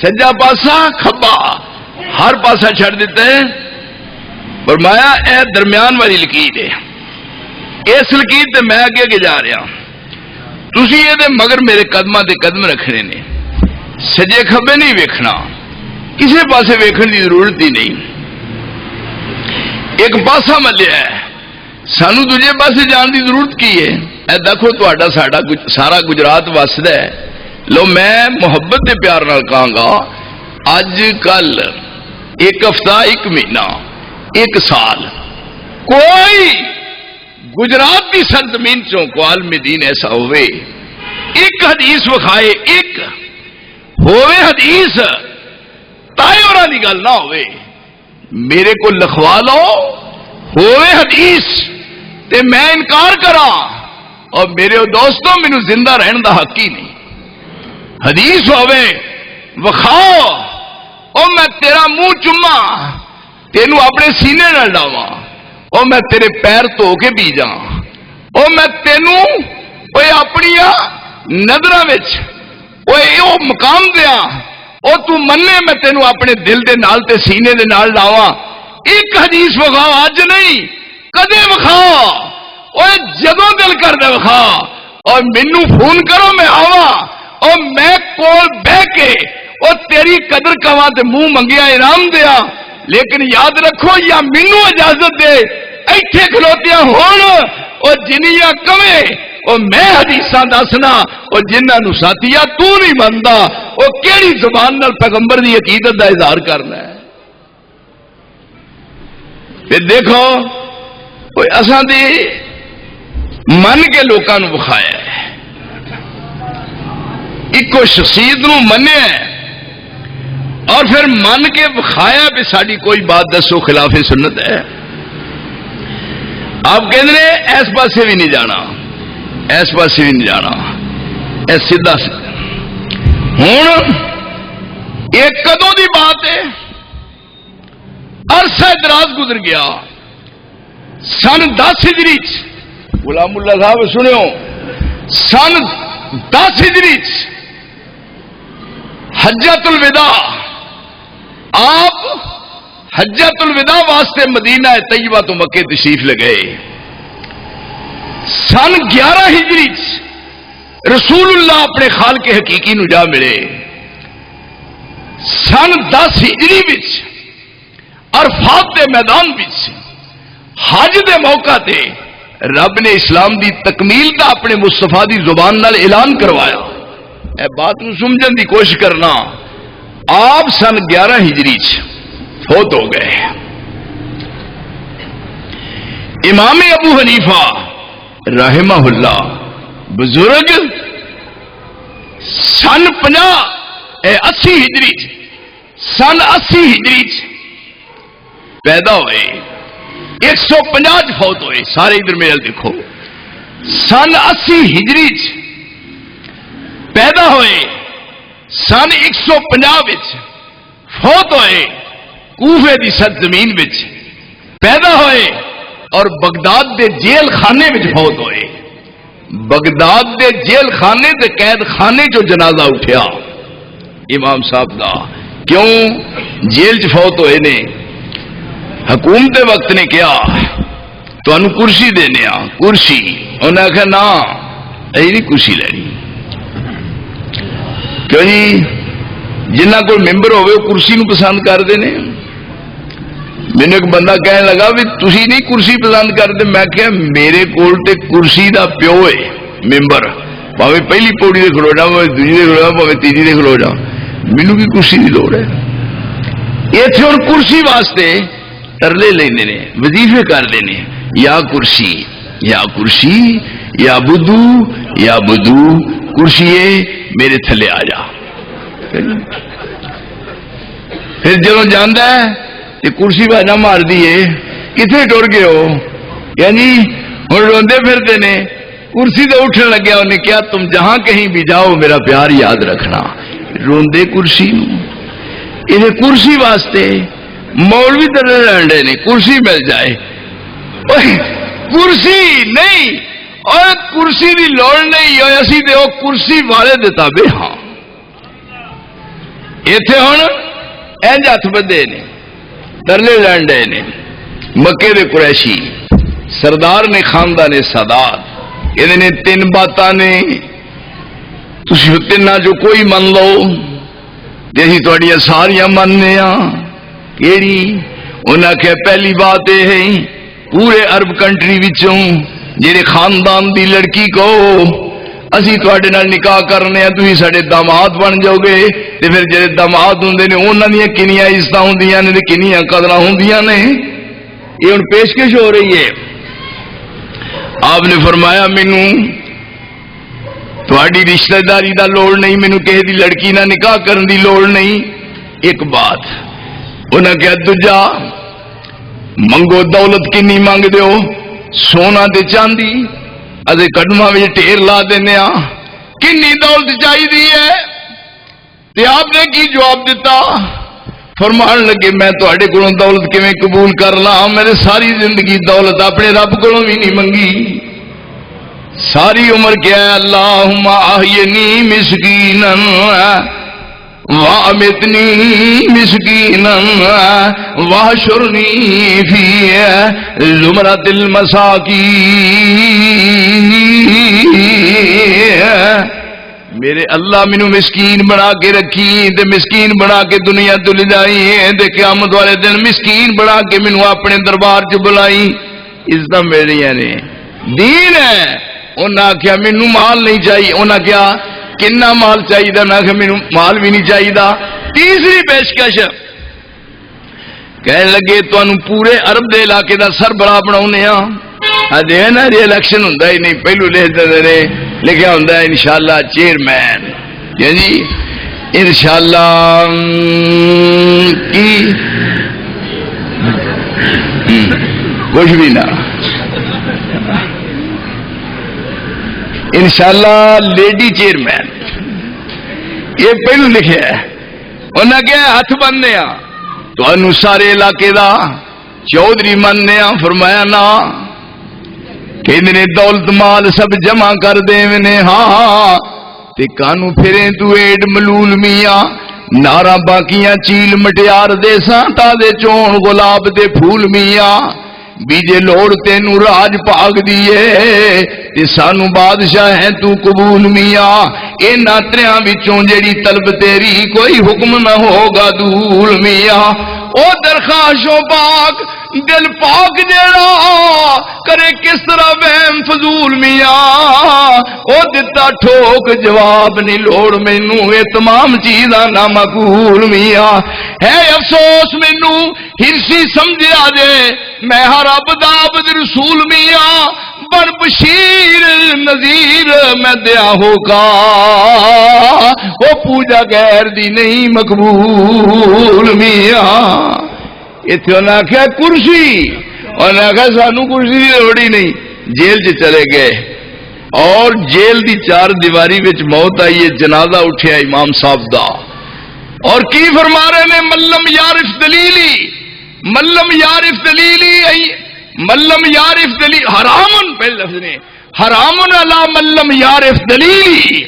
سجا پاسا کھبا ہر پاسا چھڑ دیتے ہیں۔ فرمایا اے درمیان والی لکیر ہے، اس لکیر تے میں اگے اگے جا رہا، تسی یہ دے مگر میرے قدماں تے قدم رکھنے نے، سجے کھبے نہیں ویکھنا، کسی پاسے ویکھن کی ضرورت ہی نہیں، ایک پاسا ملیا ہے، سانو دوجے پاسے جان کی ضرورت کی ہے؟ اے دیکھو تہاڈا ساڈا سارا گجرات وسدا ہے، لو میں محبت کے پیار نال کہاں گا، اج کل ایک ہفتہ ایک مہینہ ایک سال کوئی گجرات کی سرزمین چوں کو عالم دین ایسا ہوئے ایک حدیث وکھائے، ایک ہوئے حدیث تائے اور دی گل نہ ہوئے، میرے کو لکھوا لو ہوئے حدیث تے میں انکار کرا، اور میرے دوستوں مینوں زندہ رہن دا حق ہی نہیں، حدیث ہوئے وکھاؤ، او میں تیرا منہ چما تینوں اپنے سینے نہ لاواں، او میں تیرے پیر دھو کے پی جاں، او میں تینوں اپنی نظراں وچ او مقام دیا، او تو منے میں تینوں اپنے دل دے نال تے سینے دے نال لاواں، ایک حدیث وکھاؤ، اج نہیں کدے وکھاؤ، او جدوں دل کر دے وکھا، اور مینوں فون کرو میں آواں، اور میں کول بہ کے اور تیری قدر کواں تے منہ منگیا انعام دیا، لیکن یاد رکھو یا مینوں اجازت دے ایتھے کھلوتیاں ہون اور جنیاں کمے اور میں حدیثاں دسنا، اور جنہاں نو ساتھیا تو نہیں مندا او کیڑی زبان نال پیغمبر دی عقیدت دا اظہار کرنا ہے؟ پھر دیکھو کوئی اساں دی من کے لوکاں نو بخایا ہے، ایکو شخصیت نو منیا ہے، اور پھر من کے بخایا بھی ساری کوئی بات دسو خلاف سنت ہے، آپ کہتے ہیں اس پاسے بھی نہیں جانا، اس پاسے بھی نہیں جانا، اے سیدھا ہوں ایک کدوں دی بات ہے، عرصہ دراز گزر گیا، سن 10 ہجری غلام اللہ صاحب سنو، سن 10 ہجری حجۃ الوداع، آپ حجۃ الوداع واسطے مدینہ طیبہ تو مکے تشریف لے گئے، سن 11 ہجری رسول اللہ اپنے خالق حقیقی نو جا ملے، سن 10 ہجری وچ عرفات دے میدان وچ حج دے موقع تے رب نے اسلام دی تکمیل دا اپنے مصطفیٰ دی زبان نال اعلان کروایا، اے بات نو سمجھن دی کوشش کرنا، آپ سن 11 ہجری فوت ہو گئے، امام ابو حنیفہ رحمہ اللہ بزرگ سن 80 ہجری سن 80 ہجری پیدا ہوئے، 150 فوت ہوئے، سارے ادھر میرے دیکھو، سن 80 ہجری پیدا ہوئے، سن 150 فوت ہوئے، کوفے دی سرزمین وچ پیدا ہوئے، اور بغداد دے جیل خانے وچ فوت ہوئے، بغداد دے جیل خانے دے قید خانے جو جنازہ اٹھیا امام صاحب دا، کیوں جیل چ فوت ہوئے نے، حکومت وقت نے کیا تو انہوں کرسی دینے کرسی، انہیں آخیا نا یہ نہیں کرسی لینی، کیوں جی جنہ کو ممبر ہوئے وہ کرسی نو پسند کرتے ہیں. مینوں ایک بندہ کہنے لگا بھی تسی نہیں کرسی پسند کرتے. میں کہ میرے کول تے کرسی دا پیو ہے ممبر، پاوے پہلی پوڑی دے کھلو جا، پاوے دوسری دے کھلو جا، پاوے تیسری دے کھلو جا، مینوں کی کرسی دی لوڑ ہے. اتنے ہوں کرسی واسطے ترلے لیندے نے، وظیفے کرتے ہیں، یا کرسی یا کرسی یا بدو یا بدو، کرسی میرے تھلے آ جا. پھر جدوں جانا ہے تو کرسی باجا مار دیے کتنے ٹر گئے ہو، یعنی ہوں روندے پھرتے نے. کرسی تو اٹھن لگیا انہیں کیا تم جہاں کہیں بھی جاؤ میرا پیار یاد رکھنا. روندے کرسی یہ کرسی واسطے مولوی ترے رہنے نے کرسی مل جائے. کرسی نہیں اور کرسی دی لوڑ نہیں ہوئے، اسی دے وہ کرسی والے دے تابع ہاں. ایتھے ہن انج ہتھ بدھے نے، ترلے لین ڈے نے. مکے دے قریشی سردار نے، خاندان سادات، یہ تین باتاں نے، تسی تیناں جو کوئی من لو تے اسی تہاڈیاں ساریاں مننے ہاں. کیڑی؟ انہاں آکھیا پہلی بات یہ ہے پورے عرب کنٹری وچوں جہے خاندان دی لڑکی کو اسی تواڈے نال نکاح کرنے ہیں، تسی ساڈے داماد بن جاؤ گے. تے پھر جڑے داماد ہوندے نے انہاں دیاں کنیاں عزتاں ہوندیاں نے تے کنیاں قدراں ہوندیاں نے. یہ ہن پیشکش ہو رہی ہے. آپ نے فرمایا مینوں تہاڈی رشتہ داری دا لوڑ نہیں، مینوں کسی دی لڑکی نال نکاح کرن دی لوڑ نہیں. ایک بات انہاں کہا. دوجا منگو دولت کنی منگ دیو، سونا تے چاندی اتے قدماں وچ ٹھیر لا دینے ہاں، کنی دولت چاہیے؟ تے آپ نے کی جواب دیتا؟ فرمان لگے میں تہاڈے کولوں دولت کیویں قبول کر لاں؟ میں نے ساری زندگی دولت اپنے رب کولوں بھی نہیں منگی. ساری عمر کیا ہے اللہم احینی مسکینا وَأَمِتْنِي مِسْكِينًا وَاحْشُرْنِي فِي زُمْرَةِ الْمَسَاكِينِ. میرے اللہ مینوں مسکین بنا کے رکھی تے مسکین بنا کے دنیا تو لے جائی تے قیامت والے دن مسکین بنا کے مینوں اپنے دربار چ بلائی. عزت میریاں نے، دین ہے. انہاں آکھیا مینوں مال نہیں چاہیے. انہاں کیا کنا مال چاہیے؟ انہاں آکھیا مینوں مال بھی نہیں چاہیے. تیسری پیشکش کہنے لگے تانوں پورے عرب دے علاقے دا سربراہ بناونے ہاں. جی نا جی الیکشن ہوں ہی نہیں، پہلو لکھا ہوں انشاءاللہ چیئرمین. جی انشاءاللہ کی کچھ بھی نہ، انشاءاللہ لیڈی چیئرمین، یہ پہلو لکھا ہے. انہیں کیا ہاتھ بننے ہاں تو سارے علاقے دا چودھری مننے ہاں. فرمایا نا کہ دولت مال سب جمع کر دے نے. ہاں تے کانو پھریں تو ایڈ ملول میاں، نارا باقیاں چیل مٹیار دے سانتا دے چون گلاب دے پھول میاں. بیجے لوڑ تینو راج پاگ دیے تے سانو بادشاہ ہیں تو قبول میاں. اے ناتریاں وچوں جیڑی طلب تیری کوئی حکم نہ ہوگا دول میاں. او درخواستوں پاک دل پاک جیڑا کرے کس طرح وہم فضول میاں. او دتا ٹھوک جواب نہیں لوڑ مینوں اے تمام چیزاں نہ مقبول میاں. ہے افسوس مینوں ہرسی سمجھیا جے میں ہر عبد عبد رسول میاں. بن بشیر نذیر میں دیا ہوگا وہ پوجا غیر دی نہیں مقبول میاں. اتنے انہیں آخیا کرسی، انہیں آخیا سانو کرسی کی لوڑ ہی نہیں. جیل چ چلے گئے اور جیل دی چار دیواری وچ موت آئی ہے. جنازہ اٹھیا امام صاحب دا اور کی فرما رہے نے ملم یارف دلیلی، ملم یارف دلیلی، ملم یارف دلیل حرامن، پہلے لفظ نے حرامن علی ملم یارف دلیلی،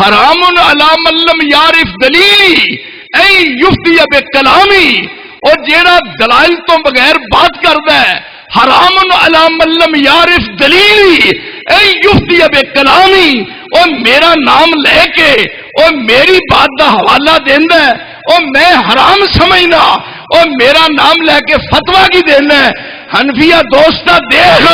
حرامن علی ملم یارف دلیلی ای یفتی بکلامی. اور جیڑا دلائل تو بغیر بات کرتا ہے حرام علی من لم یعرف دلیلی اے یفتی بکلامی، او میرا نام لے کے او میری بات دا حوالہ دیندا ہے، او میں حرام سمجھنا، او میرا نام لے کے فتویٰ کی دینا ہے۔ حنفیہ دوستا دیکھ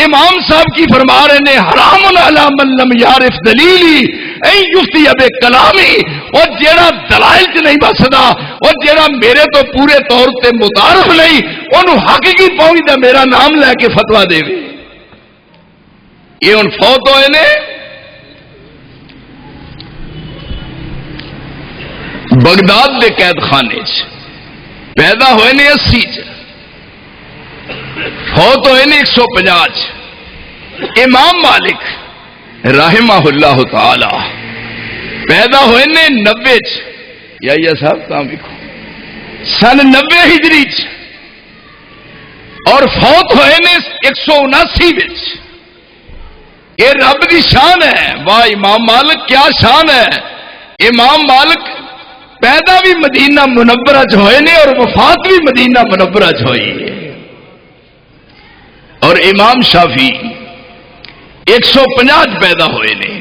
امام صاحب کی فرما رہے نے حرام علی من لم یعرف دلیلی اے یفتی بکلامی، اور جیڑا دلائل چ نہیں بسدا، اور جیڑا میرے تو پورے طور تے متعارف نہیں، انہوں حق کی پہنچدا میرا نام لے کے فتویٰ دے۔ یہ ہن فوت ہوئے نے بغداد دے قید خانے چ، پیدا ہوئے نے 80 چ، فوت ہوئے نے 150 چ۔ امام مالک رحمہ اللہ تعالی پیدا ہوئے نے 90 چ، یا صاحب کام لکھو سن 90 ہجری چ، اور فوت ہوئے نے 179 وچ۔ یہ رب دی شان ہے، واہ امام مالک کیا شان ہے۔ امام مالک پیدا بھی مدینہ منورہ چ ہوئے نے اور وفات بھی مدینہ منورہ چ ہوئی ہے۔ اور امام شافعی 150 پیدا ہوئے نے،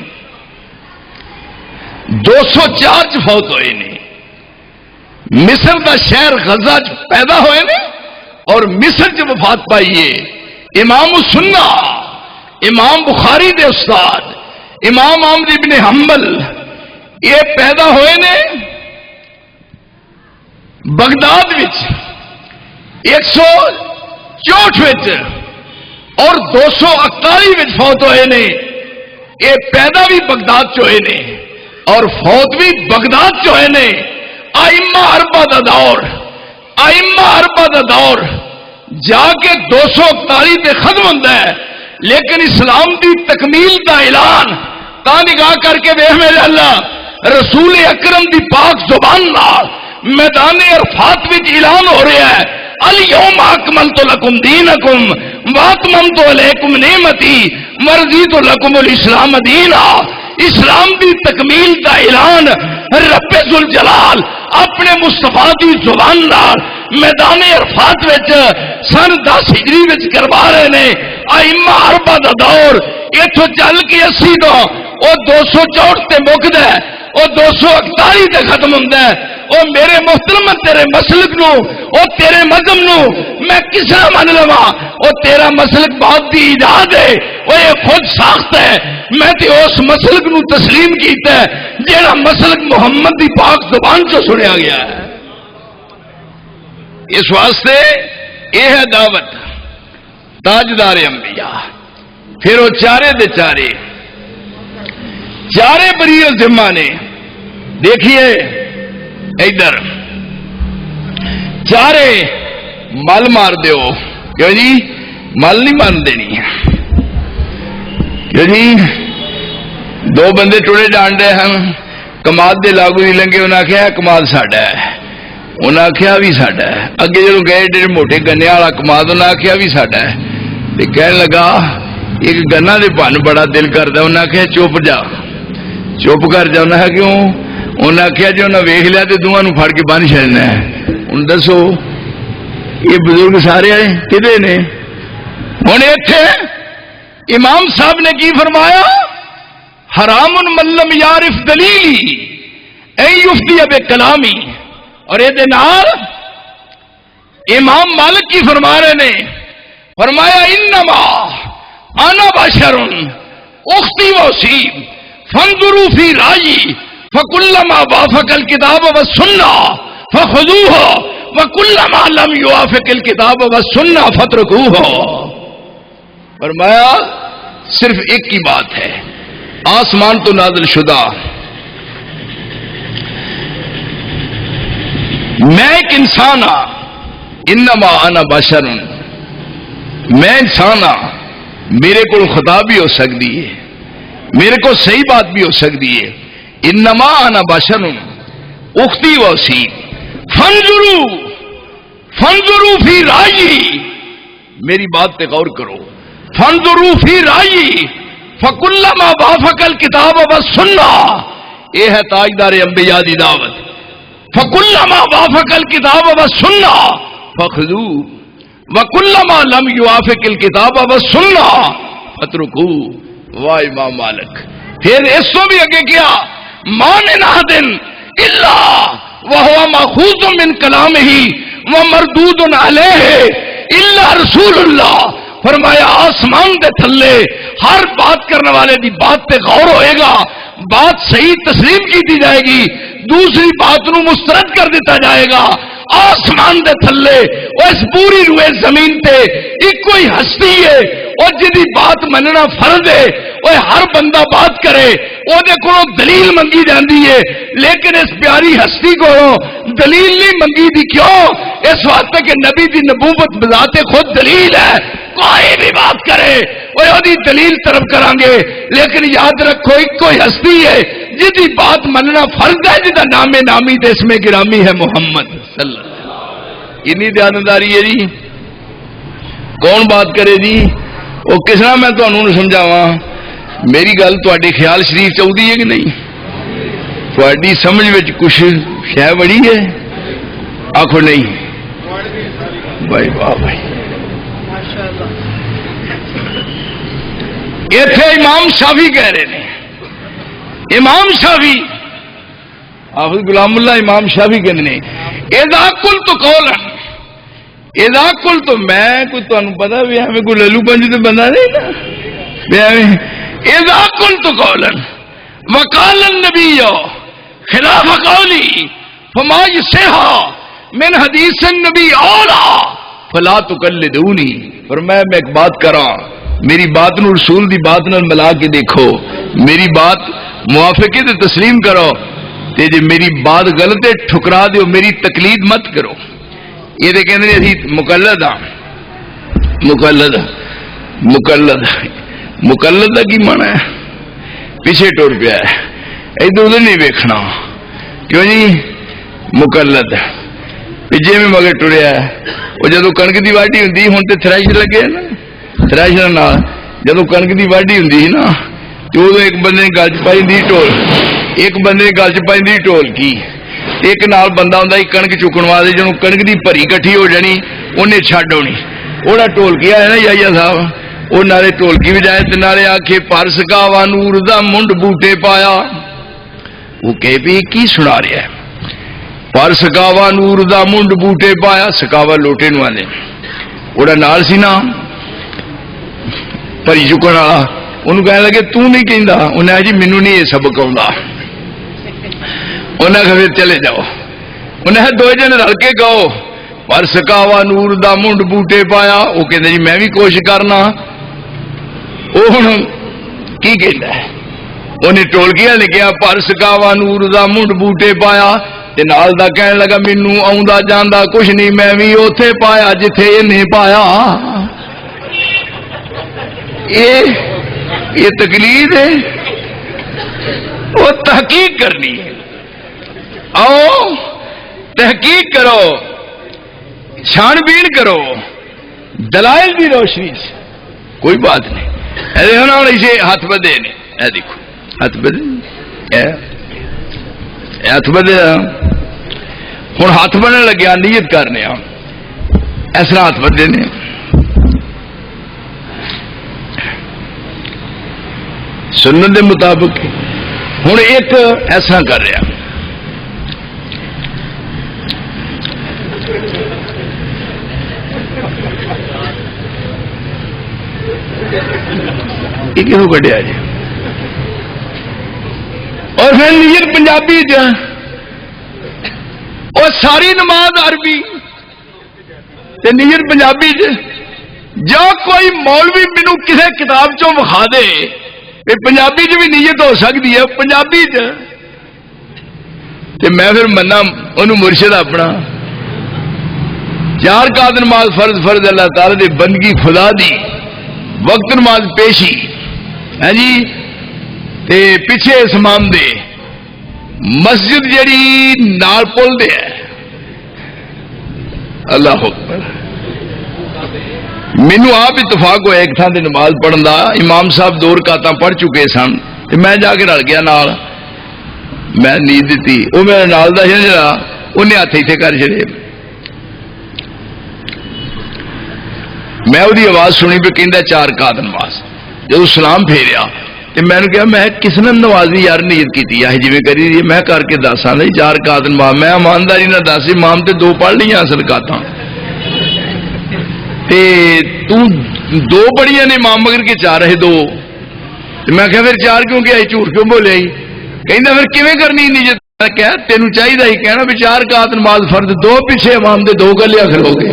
204 چ فوت ہوئے نے۔ مصر دا شہر غزہ چ پیدا ہوئے نے اور مصر چ وفات پائیے۔ امام السنہ امام بخاری دے استاد امام احمد ابن حنبل یہ پیدا ہوئے نے بغداد وچ 164 وچ اور 241 وچ فوت ہوئے نے۔ یہ پیدا بھی بغداد چ ہوئے نے اور فوت بھی بغداد چ ہوئے نے۔ ائمہ اربعہ دا دور، ائمہ اربعہ دا دور جا کے 241 تے ختم ہوتا ہے، لیکن اسلام دی تکمیل دا اعلان تا نگاہ کر کے ویکھ میرے اللہ رسول اکرم دی پاک زبان نال میدان عرفات وچ اعلان ہو رہا ہے، الیوم اکملت لکم دینکم واتممت علیکم نعمتی ورضیت لکم الاسلام دینا۔ اسلام دی تکمیل دا اعلان رب ذوالجلال اپنے مصطفیٰ دی زبان نال میدان عرفات وچ سن 10 ہجری وچ کروا رہے نے۔ ائمہ اربعہ دا دور اتھوں چل کے 80 تو وہ 264 تے مکدا ہے، وہ 241 تے ختم ہوندا ہے۔ او میرے محترم تیرے مسلک نو، او تیرے مذہب نو میں کس طرح مان لواں؟ او تیرا مسلک بہت دی ایجاد ہے، او یہ خود ساخت ہے، میں تے اس مسلک نو تسلیم کیتا ہے جیڑا مسلک محمد دی پاک زبان چوں سنیا گیا ہے۔ اس واسطے یہ ہے دعوت تاجدار انبیاء۔ پھر وہ چارے دے چارے بری ذمہ نے، دیکھیے ادھر چارے مل مار دیو، کیوں جی مل نہیں مان دینی ہے، کیوں جی دو بندے ٹوڑے ڈان دے ہیں کماد دے لاگو نہیں لنگے، انہیں آخیا کماد ساڈا ہے، انہیں آخیا بھی ساڈا ہے۔ اگے جدو گئے ایڈے موٹے گنے والا کماد انہیں آخیا بھی ساڈا ہے، کہنے لگا ایک گنا دے پن بڑا دل کرتا، انہیں آخیا چپ جا، چپ کر جا۔ انہیں کیوں؟ انہیں آخیا جی انہیں ویخ لیا تو دونوں پھڑ کے بن چڑنا ہے۔ ہوں دسو یہ بزرگ سارے کدے نے؟ ہوں اتنے امام صاحب نے کی فرمایا حرام من لم یعرف دلیلی اے یفتی بکلامی، اور یہ امام مالک کی فرما رہے نے فرمایا انما انا بشر اختی وصیب فانظروا فی رائی فکلما وافق الکتاب والسنہ فخذوہ وکلما لم یوافق الکتاب والسنہ فترکوہ۔ فرمایا صرف ایک کی بات ہے، آسمان تو نازل شدہ میں ایک انسان ہاں، انما انا بشر، میں انسان ہاں، میرے کو خطا بھی ہو سکتی ہے، میرے کو صحیح بات بھی ہو سکتی ہے۔ انما انا بشر اختی وصیب فانظروا فی رائی، میری بات پہ غور کرو، فانظروا فی رائی فکلما وافق الکتاب والسنہ، یہ ہے تاجدار انبیاء دی دعوت۔ فکلما وافق الکتاب والسنہ فخذوہ وَكُلَّمَا لَمْ يُوَافِقِ الْكِتَابَ وَالسُّنَّةَ فَاتْرُكُوهُ وا امام مالک. پھر اس تو بھی اگے کیا مَا مِنْ أَحَدٍ إِلَّا وَهُوَ مَأْخُوذٌ مِنْ كَلَامِهِ وَمَرْدُودٌ عَلَيْهِ إِلَّا رسول اللہ. فرمایا آسمان دے تھلے ہر بات کرنے والے دی بات تے غور ہوئے گا، بات صحیح تسلیم کی دی جائے گی، دوسری بات نو مسترد کر دیتا جائے گا. آسمان دے تھلے اس پوری روئے زمین تے ایک کوئی ہستی ہے اور جدی بات مننا فرض ہے، وہ ہر بندہ بات کرے وہ دے کو دلیل منگی جاندی ہے، لیکن اس پیاری ہستی کو دلیل نہیں منگی دی. کیوں؟ اس واسطے کہ نبی دی نبوت بذات خود دلیل ہے. کوئی بھی بات کرے وہ دلیل طرف کریں گے، لیکن یاد رکھو ایک کوئی ہستی ہے جدی بات مننا فرض ہے، جدا نام نامی تے اس میں گرامی ہے محمد صلی اللہ علیہ وسلم. انی دیانتداری ہے جی. کون بات کرے جی؟ وہ کس طرح میں تمہیں سمجھاوا؟ میری گل تھوڑے خیال شریف چاہتی ہے کہ نہیں؟ تھوڑی سمجھ میں کچھ شے بڑی ہے؟ آخو نہیں بھائی. واہ بھائی. ایتھے امام شافعی کہہ رہے ہیں، امام شافعی حافظ غلام اللہ امام شافعی کہتے ہیں اذا قلت قولا، اذا قلت میں کوئی تمہیں پتا بھی ہمیں کوئی للو پنج تو بندہ نہیں نا، اذا قلت قولا وقال النبی خلاف قولی فما يصح من حدیث النبی اولا فلا تقلدونی. اور میں ایک بات کراں، میری بات نو رسول دی بات نال ملا کے دیکھو، میری بات موافقی تے تسلیم کرو، تے جے میری بات غلط ہے ٹھکرا دیو، میری تقلید مت کرو. یہ تے کہندے اسی مقلد ہاں. مقلد مقلد مقلد دا کی مانا ہے؟ پیچھے ٹر پیا ہے، ادھر ادھر نہیں ویکھنا. کیوں جی؟ مقلد پیچھے میں مگر ٹریا ہے. وہ جدو کنک دی واڈی ہوندی، ہن تے تھریشر لگے نا، تھریشر نال جدو کنک دی واڈی ہوندی سی نا تو ادو ایک بندے نے گل چ پائی دی ٹول، ایک بندے نے گل چ پائی دی ٹول کی، ایک نال بندہ ہوندا سی کنک چکن واسطے، جدوں کنک دی بھری کٹھی ہو جانی انہیں چھڈ ہونی، اوڑا ٹولکی آیا نا یایا صاحب، وہ نالے ٹولکی بھی جائے تے نالے آکھے پر سکاوا نور دا منڈ بوٹے پایا. وہ کہ بھی کی سنا رہا ہے؟ پر سکاوا نور دا منڈ بوٹے پایا، سکاوا لوٹے نو آدھے، وہ نال سی نا پری چکن والا، انہوں کہنے لگے تو نہیں کہندا، انہیں جی مینوں نہیں یہ سبق آਉਂدا. انہیں کہا پھر چلے جاؤ، انہیں دو جن رل کے گاؤ پر سکاوا نور دا منڈ بوٹے پایا. وہ کہتے جی میں بھی کوشش کرنا. وہ ہوں کی کہتا ہے؟ انہیں ٹولکیا لکھیا پر سکاوا نور دا منڈ بوٹے پایا، نال دا کہنے لگا مینوں آوندا جاندا کچھ نہیں، میں بھی اوتھے پایا جتھے انہیں پایا. یہ تقلید ہے؟ وہ تحقیق کرنی ہے. آؤ تحقیق کرو، چھان بین کرو دلائل کی روشنی سے، کوئی بات نہیں. اسے ہاتھ بدے نے، اے دیکھو ہاتھ بدے، ہاتھ بدے ہوں ہاتھ بننے لگیا، نیت کرنے اس طرح ہاتھ بدے نے. سنت دے مطابق ہوں ایک ایسا کر رہا، یہ کیوں کٹیا جی؟ اور پھر نیت پنجابی اور ساری نماز عربی نیت پنجابی جو کوئی مولوی مینوں کسی کتاب چوں وکھا دے پنجابی چ بھی نیت ہو سکتی ہے پنجابی میں پھر منا انہوں مرشد اپنا. چار کا نماز فرض فرض اللہ تعالی دی بندگی خدا دی، وقت نماز پیشی ہے جی، تے پیچھے اسمام دے، مسجد جڑی نال پل دے ہے. اللہ اکبر. مینو آپ اتفاق ہوا ایک تھان سے نماز پڑھن دا، امام صاحب 2 رکعتاں پڑھ چکے سن تے میں جا کے رل گیا نال، میں نیت دیتی، وہ میرے نال دا جڑا انہیں ہاتھ اتنے کر چڑے. میں وہی آواز سنی پہ کہندا 4 رکعت نماز. جب سلام پھیریا تو میں نے کہا میں کس نے نمازی یار نیت کی ہے جی کری دی میں کر کے دسا نہیں 4 رکعت نماز. میں ایمانداری نہ دس امام تے 2 پڑھ لیا رکعتاں تے تو 2 پڑھیاں نے امام مگر کے 4 رہے 2. میں کہا پھر 4 کیوں کیا جھوٹ کیوں بولے کہندا پھر کیویں کرنی نیت. میں کہا تینوں چاہیے ہی کہنا بھی 4 رکعت نماز فرض 2 پیچھے امام دے 2 گلیا کھلو گے.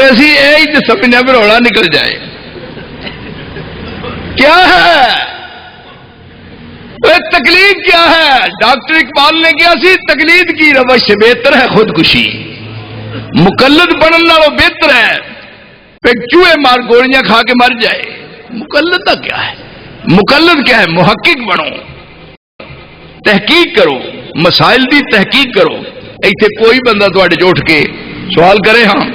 ایسی یہی تو سمجھنا پھر رولا نکل جائے. کیا ہے تقلید کیا ہے؟ ڈاکٹر اقبال نے کیا سی تقلید کی روش سے بہتر ہے خودکشی. مقلد بننے والوں بہتر ہے پھر چوہے مار گولیاں کھا کے مر جائے. مقلد کا کیا ہے؟ مقلد کیا ہے؟ محقق بنو، تحقیق کرو، مسائل دی تحقیق کرو. ایتھے کوئی بندہ تواڈے جو اٹھ کے سوال کرے ہاں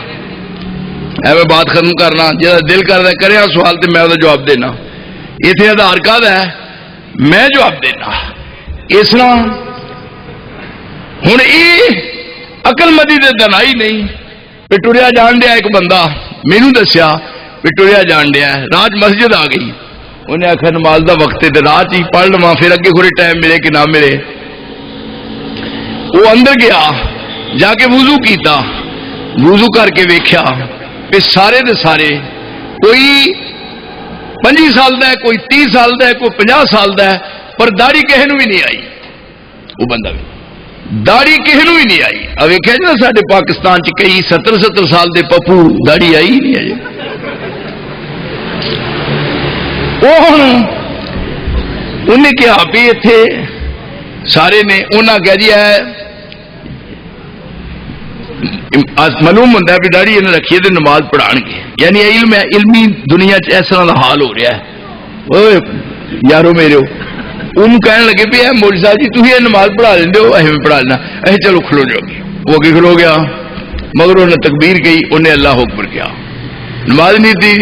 میں بات ختم کرنا جہاں دل کرتا کرے ہاں سوال تو میں وہ جواب دینا. اتنے آدھار کارڈ ہے میں جواب دینا. اس طرح ہوں یہ عقل مندی دے دنائی نہیں. پٹوریا جان دیا ایک بندہ مینوں دسیا پٹوریا جان دیا رات مسجد آ گئی. انہیں آخر نماز دا وقت ہے رات ہی پڑھ لوا پھر اگے تھوڑے ٹائم ملے کہ نہ ملے. وہ اندر گیا جا کے وضو کیتا وضو کر کے ویکھیا کہ سارے دے سارے کوئی 25 سال دا ہے کوئی 30 سال دا ہے کوئی 50 سال دا ہے پر داڑھی کسی نو بھی نہیں آئی. وہ بندہ بھی داڑھی کسی نو بھی نہیں آئی. اب ویکھیا جی نا ساڈے پاکستان چ کئی 70 سال دے پپو داڑھی آئی ہی نہیں آئی. انہیں کیا بھی اتنے سارے نے انہیں کہہ دیا ہے معلوم ہوتا ہے بھی داڑھی انہیں رکھیے تو نماز پڑھان گے. یعنی علم ہے علمی دنیا اس طرح کا حال ہو رہا ہے. اوے یارو میرے انہوں کہنے لگے بھی اے مولوی صاحب جی تھی یہ نماز پڑھا لیں ہو اے پڑھا لینا اے چلو کھلو جاؤ گے. وہ اگے کھلو گیا مگر انہیں تکبیر کہی انہیں اللہ اکبر کیا نماز نہیں تھی.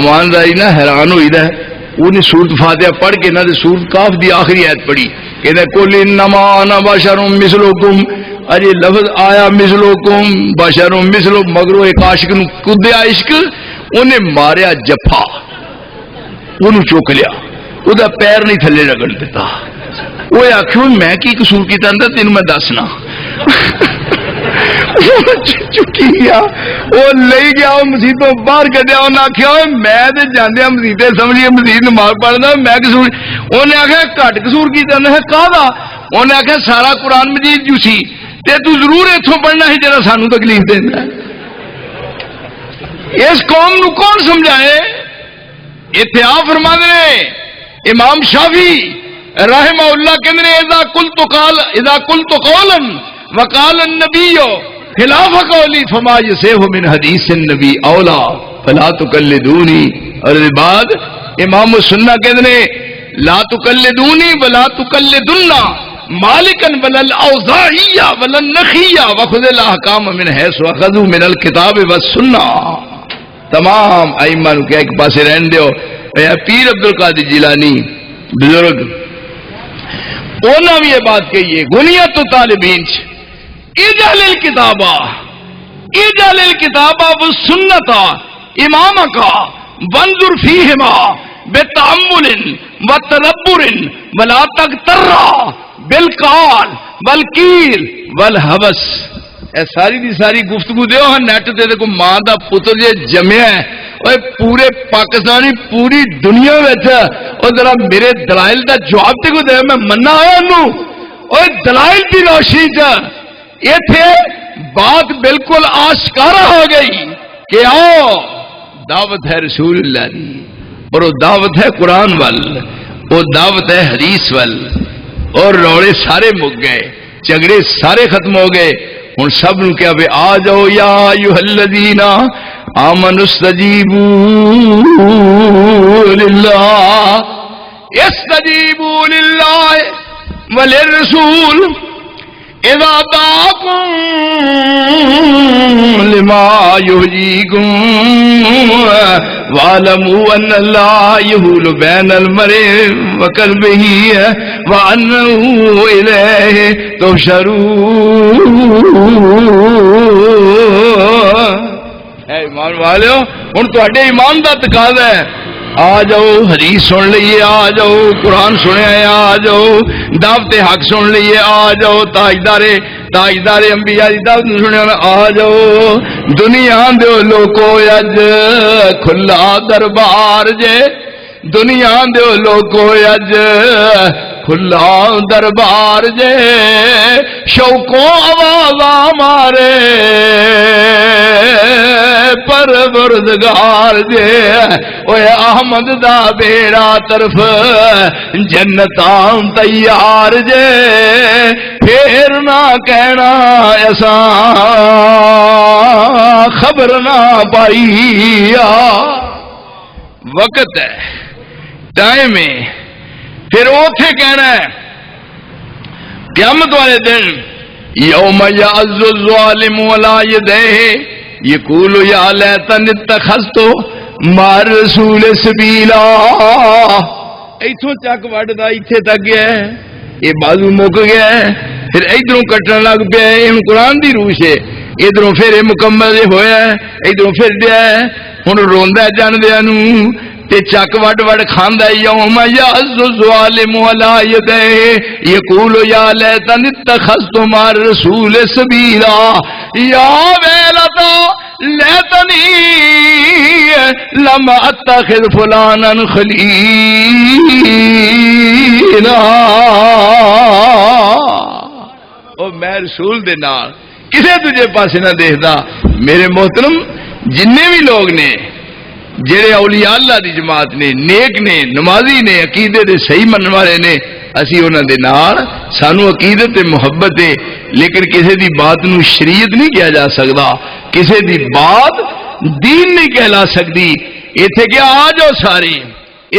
امانداری نہ حیران ہوئی ہے انہیں سورت فاتحہ پڑھ کے نہ سورت کاف دی آخری آیت پڑھی کہ کل انما انا بشر مثلکم. اجے لفظ آیا مثلکم بشر مثلک مگر ایک عاشق نو کدیا عشق انہیں ماریا جفا انہوں چوک لیا وہ پیر نہیں تھلے رگڑ دیتا. وہ آخو میں کی قصور کیتا اندر تینوں میں دسنا. چکی گیا وہ لے گیا وہ مسیح باہر کٹیا انہیں آخیا میں جانے مسیح سمجھیے مسیح نماز پڑھنا میں قصور. انہیں آخیا گھٹ قصور کیتا کہا انہیں آخیا سارا قرآن مجید جو سی تے تو ضرور اتوں پڑھنا ہے جرا سانو تکلیف دینا. اس قوم نو کون سمجھائے؟ اتنے آ فرما دے امام شافعی رحمہ اللہ کہندے اذا قلت قولا وقال النبی خلاف قولی فما یصح من حدیث النبی اولا فلا تقلدونی. اور بعد امام السنہ کہندے لا تقلدونی ولا تقلدن مالکا ولا الاوزاعی ولا النخعی وخذ الاحکام من حیث اخذوا من الکتاب والسنہ. تمام ائمہ نو کہ ایک پاسے رہن دیو. پیر عبد القادر جیلانی بزرگ انہوں نے یہ بات کہی ہے غنیت طالبین اجعل الکتابہ والسنۃ امامک وانظر فیہما بتأمل وتدبر ولا تغتر بالقال والقیل والہوس. اے ساری دی ساری گفتگو دیو ہاں نیٹ تے کو ماں دا پتر جے جمیا ہے اوے پورے پاکستانی پوری دنیا وچ او ذرا میرے دلائل دا جواب تے کو دے میں مننا آیا انہوں اوے دلائل دی روشنی چ ایتھے بات بالکل آشکارا ہو گئی کہ آؤ دعوت ہے رسول اللہ دی اور وہ دعوت ہے قرآن وال وہ دعوت ہے حدیث وال. اور روڑے سارے مک گئے جھگڑے سارے ختم ہو گئے. ہوں سب نو کیا بے آ جاؤ یا ایھا الذین آمنوا استجیبوا للہ استجیبوا للہ وللرسول اذا دعاکم لما یحییکم وَاعْلَمُوا أَنَّ اللَّهَ يَحُولُ بَيْنَ الْمَرْءِ وَقَلْبِهِ وَأَنَّهُ إِلَيْهِ تُحْشَرُونَ۔ اے ایمان والو، ہن تہاڈے ایمان دا تقاضا ہے، آ جاؤ حدیث سن لئیے، آ جاؤ قرآن سنیا ہے، آ جاؤ دعوت حق سن لئیے، آ جاؤ تاجدار انبیاء دی دعوت سنیا، آ جاؤ دنیا دے لوکو اج کھلا دربار جے، دنیا دے لوکو اج کھلا دربار جے، شوقوں آواز مارے پروردگار جے، اوے احمد دا بیڑا طرف جنتاں تیار جے، پھر نہ کہنا ایسا خبر نہ پائی۔ وقت ہے، ٹائم ہے، پھر اوتھے کہنا ہے قیامت والے دن یوم یعض الظالم علی یدیہ یقول یا لیتنی اتخذت مع الرسول سبیلا۔ ایتھوں چک وڈدا ایتھے تک گیا ہے، یہ بازو مک گیا ہے، پھر ادھروں کٹن لگ پیا ہے، ہن قرآن دی روح ہے، ادھروں پھر مکمل ہویا ہے، ادھروں پھر دیا ہے، ہن روندا جاندیاں نوں تے چک وڈ وڈ کھاندا ہے۔ یوم یعض الظالم علی یدیہ یقول یا لیتنی اتخذت مع الرسول سبیلا یا ویلتا لیتنی لم اتخذ فلانا خلیلا۔ او میں رسول دے نال کسے تجھے پاسے نہ دیکھدا۔ میرے محترم جننے بھی لوگ نے جڑے اولیاء اللہ دی جماعت نے، نیک نے، نمازی نے، عقیدے دے صحیح من والے نے، اسی انہاں دے نال سانو عقیدت تے محبت ہے، لیکن کسی دی بات نو شریعت نہیں کہا جا سکدا، کسی دی بات دین نہیں کہلا سکتی۔ ایتھے کیا آ جاؤ سارے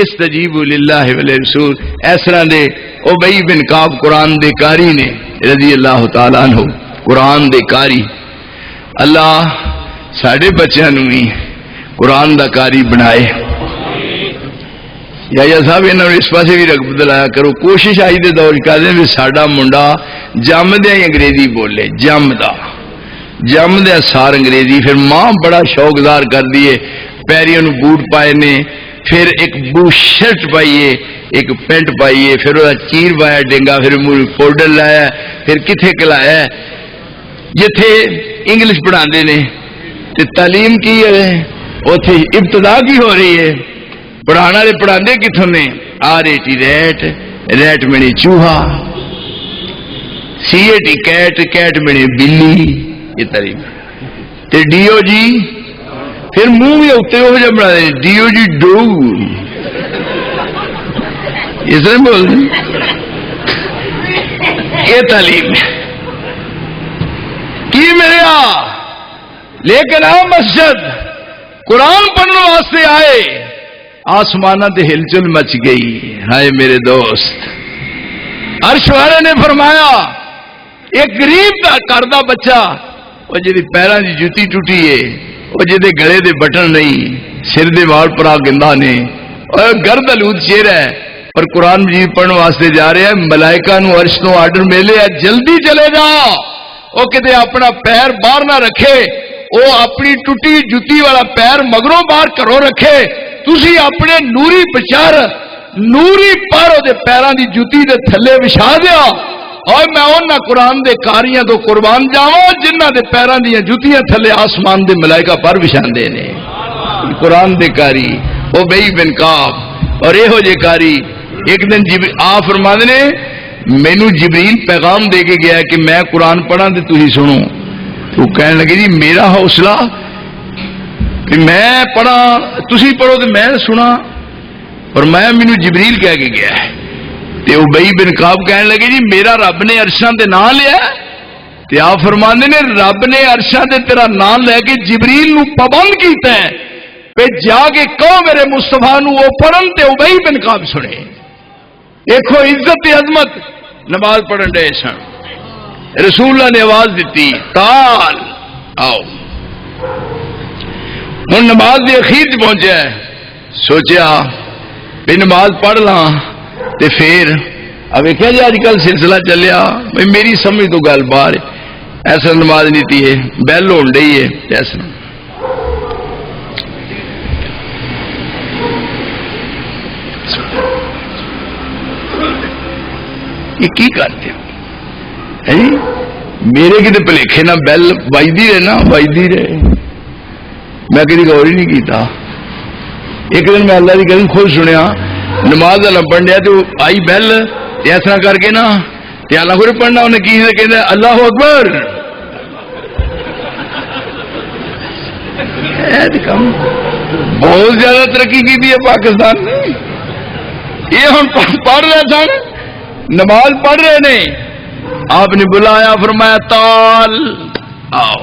استجیبوا للہ ولرسول، اس طرح دے ابی بن کعب قرآن دے قاری نے رضی اللہ تعالیٰ عنہ، قرآن دے قاری۔ اللہ ساڈے بچیاں نوں بھی قرآن دا قاری بنائے۔ یا صاحب انہوں نے اس پاسے بھی رغبت دلایا کرو، کوشش آئی دے دور کردے بھی ساڈا منڈا جمدیا ہی انگریزی بولے، جمدیا سار انگریزی۔ پھر ماں بڑا شوقدار کر دیے، پیریوں نو بوٹ پائے نے، پھر ایک بو شرٹ پائیے، ایک پینٹ پائیے، پھر وہ چیر پایا ڈنگا، پھر منہ پاؤڈر لایا، پھر کتھے کلایا جتھے انگلش پڑھا نے تے تعلیم کی ہے اوتھے ابتدا کی ہو رہی ہے، پڑھانا والے پڑھاندے کتھوں نے؟ RAT ریٹ منے چوہا، CAT کیٹ منے بلی، یہ تعلیم۔ تے DOG پھر منہ بھی اتنے وہ جب بنا دیں DOG ڈوگ، اس طرح بول دیں یہ تعلیم کی میرے لیکن مسجد قرآن پڑھنے واسطے آئے، آسمانہ تے ہلچل مچ گئی۔ ہائے میرے دوست، عرش والے نے فرمایا ایک غریب کا کردہ بچہ، وہ جی پیروں کی جوتی ٹوٹی ہے، وہ جی گلے دے بٹن نہیں، سر دے وال پرا گندا نے، اور گرد آلود چہرہ ہے، اور قرآن مجید پڑھنے واسطے جا رہے ہیں، ملائکہ نو عرش تو آرڈر ملے ہے جلدی چلے جا، وہ کتے اپنا پیر باہر نہ رکھے، وہ اپنی ٹوٹی جوتی والا پیر مگروں باہر کرو رکھے، تسی اپنے نوری بچار نوری پر دے پیران دی جوتی دے تھلے بچھا دیا، اور میں انہاں قرآن دے کاریاں تو قربان جاواں جنہاں دے پیران دی جوتیاں تھلے آسمان دے ملائکہ پر بچھاندے نے۔ قرآن دے کاری ابی بن کعب اور یہ ہو جے کاری، ایک دن آ فرماندے نے مینوں جبریل پیغام دے کے گیا کہ میں قرآن پڑھاں تے تسی سنو۔ تو کہنے لگے جی میرا حوصلہ کہ میں پڑھا تسی پڑھو تو میں سنا، اور میں مینوں جبریل کہہ کے گیا ہے۔ تے ابی بن کعب کہنے لگے جی میرا رب نے عرشاں تے نام لیا، تے آپ فرماندے نے رب نے عرشاں تے تیرا نام لے کے جبریل نو پابند کیتا ہے پہ جا کے کہو میرے مصطفیٰ نو وہ پڑھن تے ابی بن کعب سنے۔ دیکھو عزت عظمت، نماز پڑھن ڈے سن، رسول اللہ نے آواز دیتی تال آؤ. ہوں نماز کے اخیر چ پہنچا ہے. سوچیا بھی نماز پڑھ لاں تے پھر اب ویکیا جی اج کل سلسلہ چلیا بھائی میری سمجھ تو گل باہر ایسا نماز نیتی ہے بیل ہون ڈئی ہے ایسا یہ کی کرتے ہو میرے کتنے بھلیکھے نہ بیل بجتی رہے نا بجتی رہے میں کدی غور ہی نہیں کیتا. ایک دن میں اللہ کی قسم خود سنیا نماز کا لمبن ڈیا تو آئی بیل اس طرح کر کے نا اللہ کو پڑھنا انہیں کی کہتے اللہ اکبر. بہت زیادہ ترقی کی ہے پاکستان نے. یہ ہم پڑھ رہے سن نماز پڑھ رہے نے آپ نے بلایا فرمایا تال آؤ.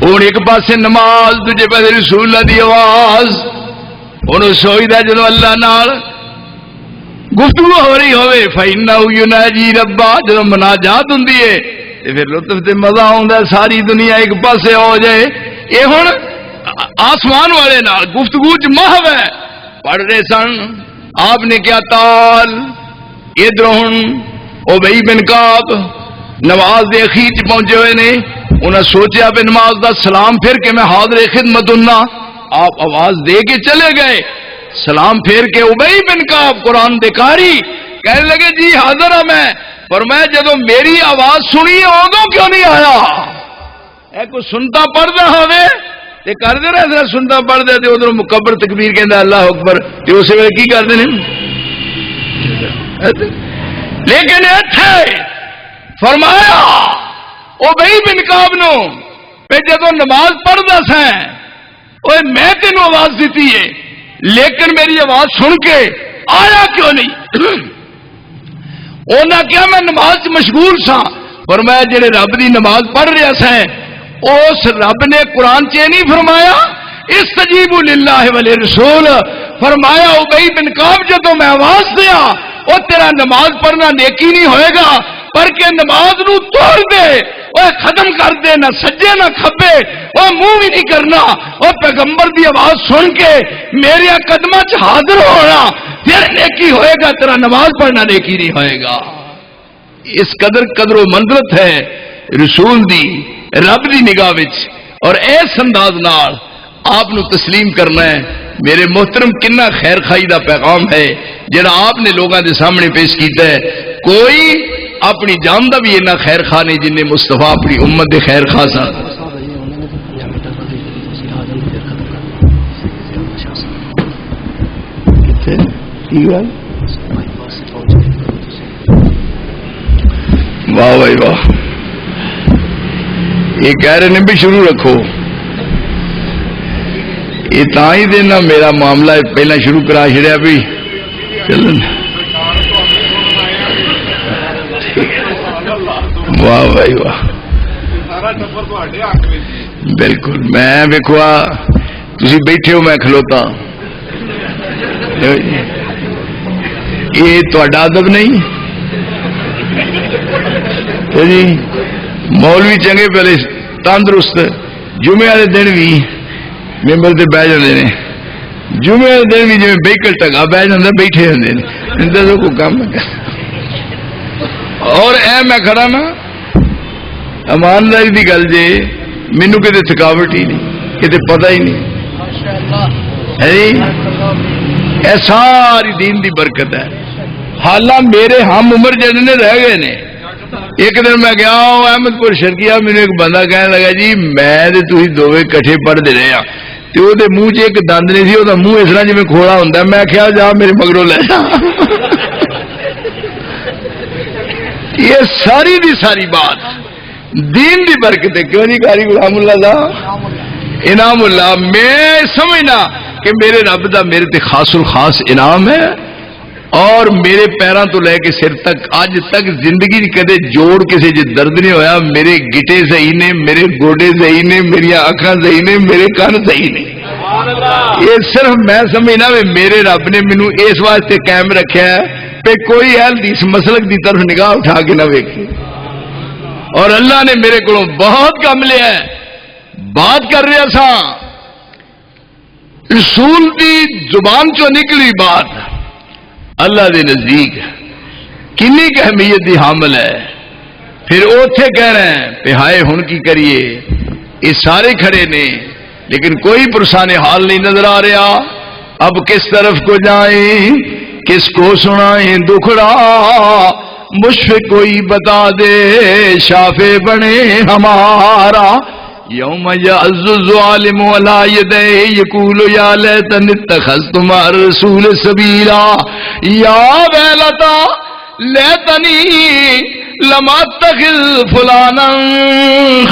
ہوں ایک پاسے نماز دوجے پاسے رسول اللہ دی آواز. انہوں سوچتا جدو اللہ نال گفتگو ہو رہی ہوئے فَإِنَّهُ يُنَاجِي رَبَّهُ جدو مناجات ہوں پھر لطف تے مزہ آتا ساری دنیا ایک پاسے ہو جائے. یہ ہوں آسمان والے نال گفتگو چ محو ہے. پڑھ رہے سن آپ نے کیا تال ادھر ہوں ابی بن کعب نماز دے اخیر چ پہنچے ہوئے نے. انہیں سوچیا بھی نماز دا سلام پھر کے میں حاضر خدمت ہوں. آپ آواز دے کے چلے گئے. سلام پھیر کے ابی بن کعب قرآن دکاری کہنے لگے جی حاضر ہوں میں. فرمایا جدو میری آواز سنی ادو کیوں نہیں آیا؟ اے کوئی سنتا پڑھتا ہوئے تے کر دے رہا سنتا پڑھتے تے ادھر مکبر تکبیر کہندا اللہ اکبر تے اسی ویلے کی کرتے ہیں. لیکن اتھے فرمایا ابی بن کعب نو جدو نماز پڑھتا سا میں تینوں آواز دیتی ہے لیکن میری آواز سن کے آیا کیوں نہیں؟ انہاں کیا میں نماز مشغول سا. فرمایا جڑے رب دی نماز پڑھ رہا سا اس رب نے قرآن چ نہیں فرمایا استجیبوا للہ وللرسول. فرمایا ابی بن کعب جدو میں آواز دیا وہ تیرا نماز پڑھنا نیکی نہیں ہوئے گا پر کہ نماز نو توڑ دے وہ ختم کر دے نہ سجے نہ کھبے وہ منہ بھی نہیں کرنا وہ پیغمبر دی آواز سن کے میرے قدموں چ حاضر ہونا پھر نیکی ہوئے گا تیرا نماز پڑھنا نیکی نہیں ہوئے گا. اس قدر قدر و منزلت ہے رسول دی رب دی نگاہ وچ اور اس انداز نال آپ نو تسلیم کرنا ہے. میرے محترم کنا خیر خائی دا پیغام ہے جڑا آپ نے لوگاں دے سامنے پیش کیتا ہے. کوئی اپنی جان دا بھی اینا خیر خواہ نہیں جن نے مصطفیٰ اپنی امت دے خیر خواہ سا. واہ بھائی واہ. یہ کہہ رہے ہیں بھی شروع رکھو یہ تا ہی دینا میرا معاملہ پہلا شروع کرا چڑیا بھی چلن. واہ بھائی واہ بالکل. میں ویکھوا تسی بیٹھے ہو میں کھلوتا یہ تہاڈا ادب نہیں جی. مولوی چنگے پہلے تندرست جمعے والے دن بھی ممبر سے بہ جاتے ہیں. جمعے والے دن بھی جی ویکل ٹگا بہ جاتا بیٹھے ہوتے ہیں کوئی کام اور اے میں کھڑا نا ایمانداری کی گل جی مینو کتنے تھکاوٹ ہی نہیں کتنے پتا ہی نہیں ہے. ساری دین دی برکت ہے. حالانکہ میرے ہم عمر جڑے نے رہ گئے نے. ایک دن میں گیا احمد پور شرکیا میرے ایک بندہ کہنے لگا جی میں تھی دونوں کٹھے پڑھتے رہے ہاں تو وہ منہ چ ایک دند نہیں سی وہ منہ اس طرح جی کھوڑا ہوں. میں کیا جا میرے مگروں لے جا. یہ ساری دی ساری بات دین دی برکت ہے. کیوں نہیں کاری غلام اللہ دا انعام اللہ. میں سمجھنا کہ میرے رب دا میرے تے خاص الخاص انعام ہے اور میرے پیروں تو لے کے سر تک اج تک زندگی کدے جوڑ کسی جی درد نہیں ہویا. میرے گٹے صحیح نے میرے گوڈے صحیح نے میری اکھاں صحیح نے میرے کان صحیح نے. یہ صرف میں سمجھنا بھی میرے رب نے مینو اس واسطے قائم رکھا ہے کہ کوئی اہل حدیث مسلک دی طرف نگاہ اٹھا کے نہ ویکھے. اور اللہ نے میرے کو بہت کم لیا ہے. بات کر رہا سا رسول دی زبان چو نکلی بات اللہ دے نزدیک کنی اہمیت دی حامل ہے. پھر اوتھے کہہ رہے ہیں پہ ہائے ہن کی کریے. یہ سارے کھڑے نے لیکن کوئی پرسان حال نہیں نظر آ رہا. اب کس طرف کو جائیں کس کو سنائیں دکھڑا مشفق کوئی بتا دے شافع بنے ہمارا. یوم یعز الظالم علی یدیہ یقول یا لیتنی اتخذت مع الرسول سبیلا یا ویلتا لیتنی لم اتخذ فلانا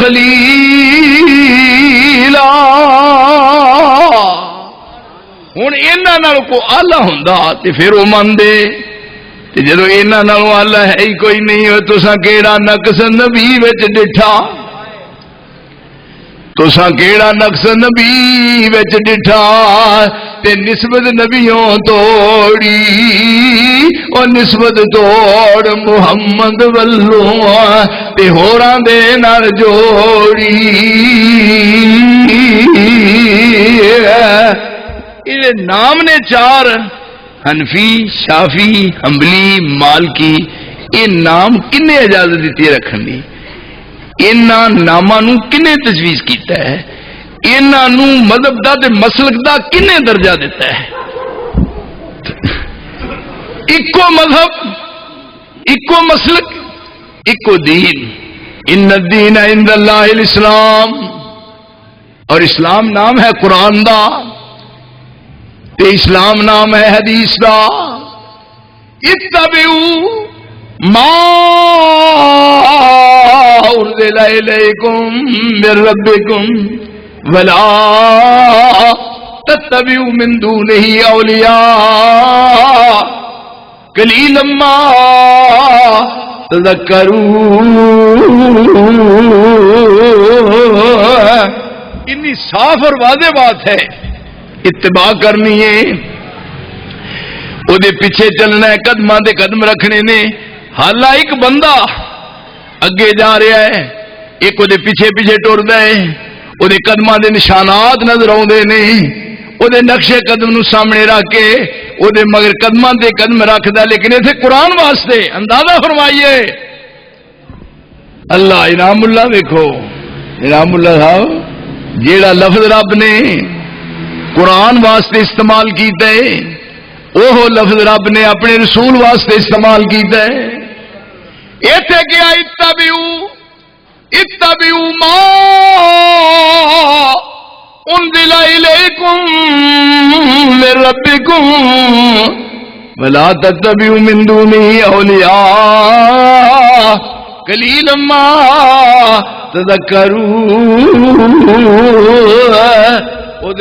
خلیلا. ہوں یہاں کو آلہ ہوں تو پھر وہ مانتے جدو یہاں آلہ ہے ہی کوئی نہیں ہو تسا کیڑا نقص نبی وچ ڈٹھا تسا کیڑا نقص نبی وچ ڈٹھا تے نسبت نبیوں توڑی اور نسبت توڑ محمد والوں تے ہوراں دے نال جوڑی. یہ نام نے چار حنفی شافی حنبلی مالکی یہ نام کنے اجازت دیتی ہے رکھن دی. انہاں ناماں نو کنے تجویز کیتا ہے انہاں نو مذہب دا تے مسلک دا کنے درجہ دیتا ہے. اکو مذہب اکو مسلک اکو دین. ان الدین عند اللہ الاسلام اور اسلام نام ہے قرآن دا تے اسلام نام ہے حدیث دا. اتبعوا ما انزل الیکم من ربکم ولا تتبعوا من دونه اولیاء قلیلا ما تذکرون. اتنی صاف اور واضح بات ہے. اتباع کرنی ہے وہ پیچھے چلنا ہے قدماں دے قدم رکھنے نے. حالا ایک بندہ اگے جا رہا ہے ایک وہ پیچھے پیچھے ٹردا ہے وہ قدماں دے نشانات نظر آتے ہیں وہ نقشے قدم نو سامنے رکھ کے وہ مگر قدماں دے قدم رکھدا. لیکن اتنے قرآن واسطے اندازہ فرمائیے اللہ انعام اللہ دیکھو انعام اللہ صاحب جیڑا لفظ رب نے قرآن واسطے استعمال کیتا ہے وہ لفظ رب نے اپنے رسول واسطے استعمال کیتا ہے. ایتھے کیا اتبعوا ما انزل الیکم من ربکم ولا تتبعوا من دونه اولیاء قلیلا ما تذکرون.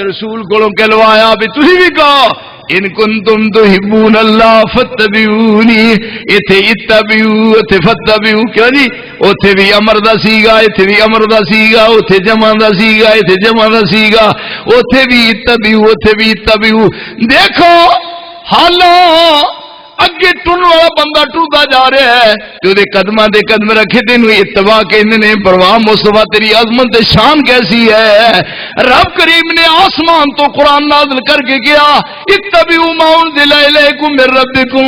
رسول کو کہلوایا بھی تھی بھی کہو ان کنتم تحبون اللہ فاتبعونی. ایتھے اتبعوا ایتھے فاتبعوا کیا جی اوتھے بھی امر دا سیگا ایتھے بھی امر دا سیگا اوتھے جمع دا سیگا ایتھے جمع دا سیگا اوتھے بھی اتبعوا اوتھے بھی اتبعوا. دیکھو حالا اگے ٹرن والا بندہ ٹردا جا رہا ہے تو دے قدماں دے قدم رکھے تینوں اتباع کہندے نے. پرواہ مصطفیٰ تیری عظمت تے شان کیسی ہے. رب کریم نے آسمان تو قرآن نازل کر کے کیا اتبعوا ما انزل الیکم من ربکم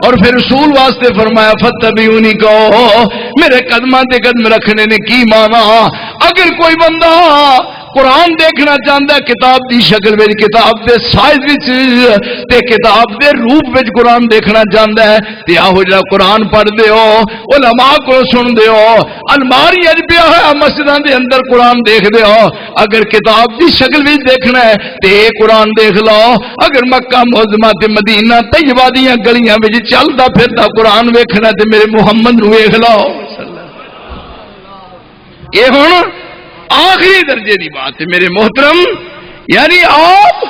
اور پھر رسول واسطے فرمایا فتبعونی کہو میرے قدماں تے قدم رکھنے نے کی مانا. اگر کوئی بندہ قرآن دیکھنا چاہتا ہے کتاب دی شکل میں کتاب دے سائز تے کتاب دے روپ میں قرآن دیکھنا چاہتا ہے تے آہو جا قرآن پڑھ دے ہو علماء کو سن دے ہو الماری اج پیا ہے مسجداں دے اندر قرآن دیکھ دے ہو. اگر کتاب دی شکل میں دیکھنا ہے تے قرآن دیکھ لو. اگر مکہ معظمہ تے مدینہ طیبہ دیاں گلیاں وچ چلدا پھردا قرآن ویکھنا تے میرے محمد نو ویکھ لو. یہ ہن آخری درجے دی بات ہے میرے محترم. یعنی آپ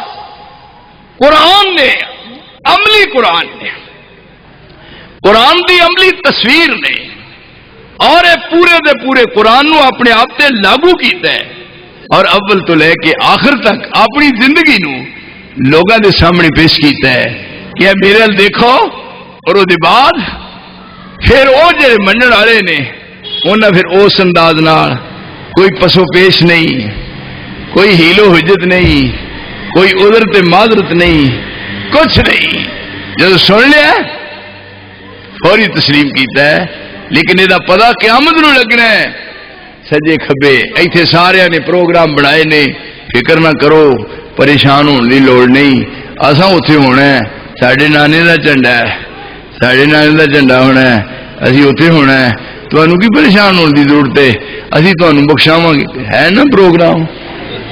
قرآن نے عملی قرآن نے قرآن دی عملی تصویر نے اور پورے دے پورے قرآن نو اپنے آپ تے لاگو کیتا ہے اور اول تو لے کے آخر تک اپنی زندگی نو لوگاں دے سامنے پیش کیتا ہے کہ میرے ال دیکھو. اور وہ بعد پھر وہ جڑے منن والے نے انہیں پھر اس انداز نال کوئی پسو پیش نہیں، کوئی ہیلو حجت نہیں، کوئی عذر تے معذرت نہیں، کچھ نہیں، جب سن لیا فوری تسلیم کیتا ہے۔ لیکن یہ پتا قیامت نو لگنا ہے، سجے کھبے ایتھے سارے نے پروگرام بنائے نے، فکر نہ کرو، پریشان ہونے کی لوڑ نہیں، اساں اتنے ہونا ہے، ساڈے نانے کا جھنڈا ہے، ساڈے نانے کا جھنڈا ہونا ہے، اسی اتنے ہونا ہے، تمہوں کی پریشان ہونے کی ضرورت ہے، اسی تمہیں بخشاواں گے، ہے نا پروگرام،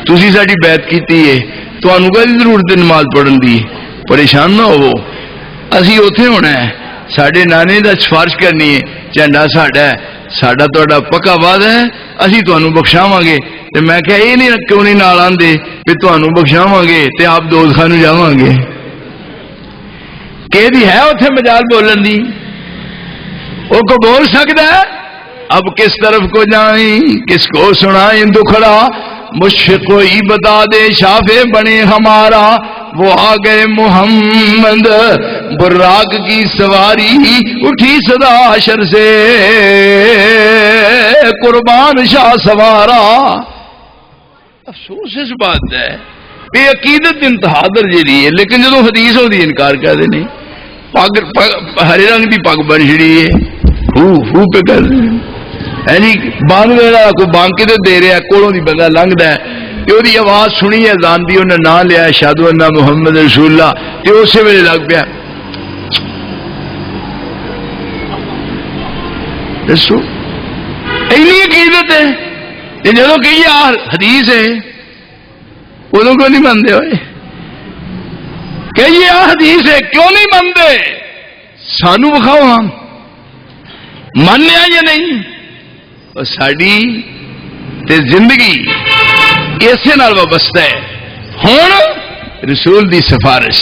تسی ساڈی بیعت کیتی ہے، تمہیں کہدی ضرورت ہے نماز پڑھن دی، پریشان نہ ہو، اسی اتنے ہونا ہے، ساڈے نانے دا سفارش کرنی ہے، جھنڈا ساڈا ہے، ساڈا تہاڈا پکا وعدہ ہے، اسی تمہیں بخشاواں گے۔ تے میں کہا یہ نہیں کیوں نہیں نال آندے بھی تمہیں بخشاواں گے تے آپ دوزخاں نوں جاواں گے، کہ دی ہے اتنے مجال بولن دی، وہ کو بول سکتا ہے؟ اب کس طرف کو جائیں، کس کو سنائیں دکھڑا، مشفق کوئی بتا دے شافع بنے ہمارا، وہ آ گئے محمد براق کی سواری، اٹھی صدا حشر سے قربان شاہ سوارا۔ افسوس اس بات ہے بے عقیدت انتہا درجے ہے، لیکن جدو حدیث ہوتی انکار کر دے، پگ ہرے رنگ کی پگ بن چڑی ہے، پہ کر ہے جی، بانگ والا کوئی بانگ کے دے رہا کولوں دی بندہ لنگتا ہے، وہ آواز سنی ہے اذان دی، انہیں نام لیا اشہد ان محمد رسول اللہ، تے اسی ویلے لگ پیا دسو اینی عقیدت ہے، جدو کہ یار حدیث ہے ادو کیوں نہیں منتے ہوئے کہ یہ حدیث ہے، کیوں نہیں منتے؟ سانو بخاؤ ہم ماننے یا نہیں؟ اور ساری تے زندگی اسے نال وابستہ ہے۔ ہوں رسول دی سفارش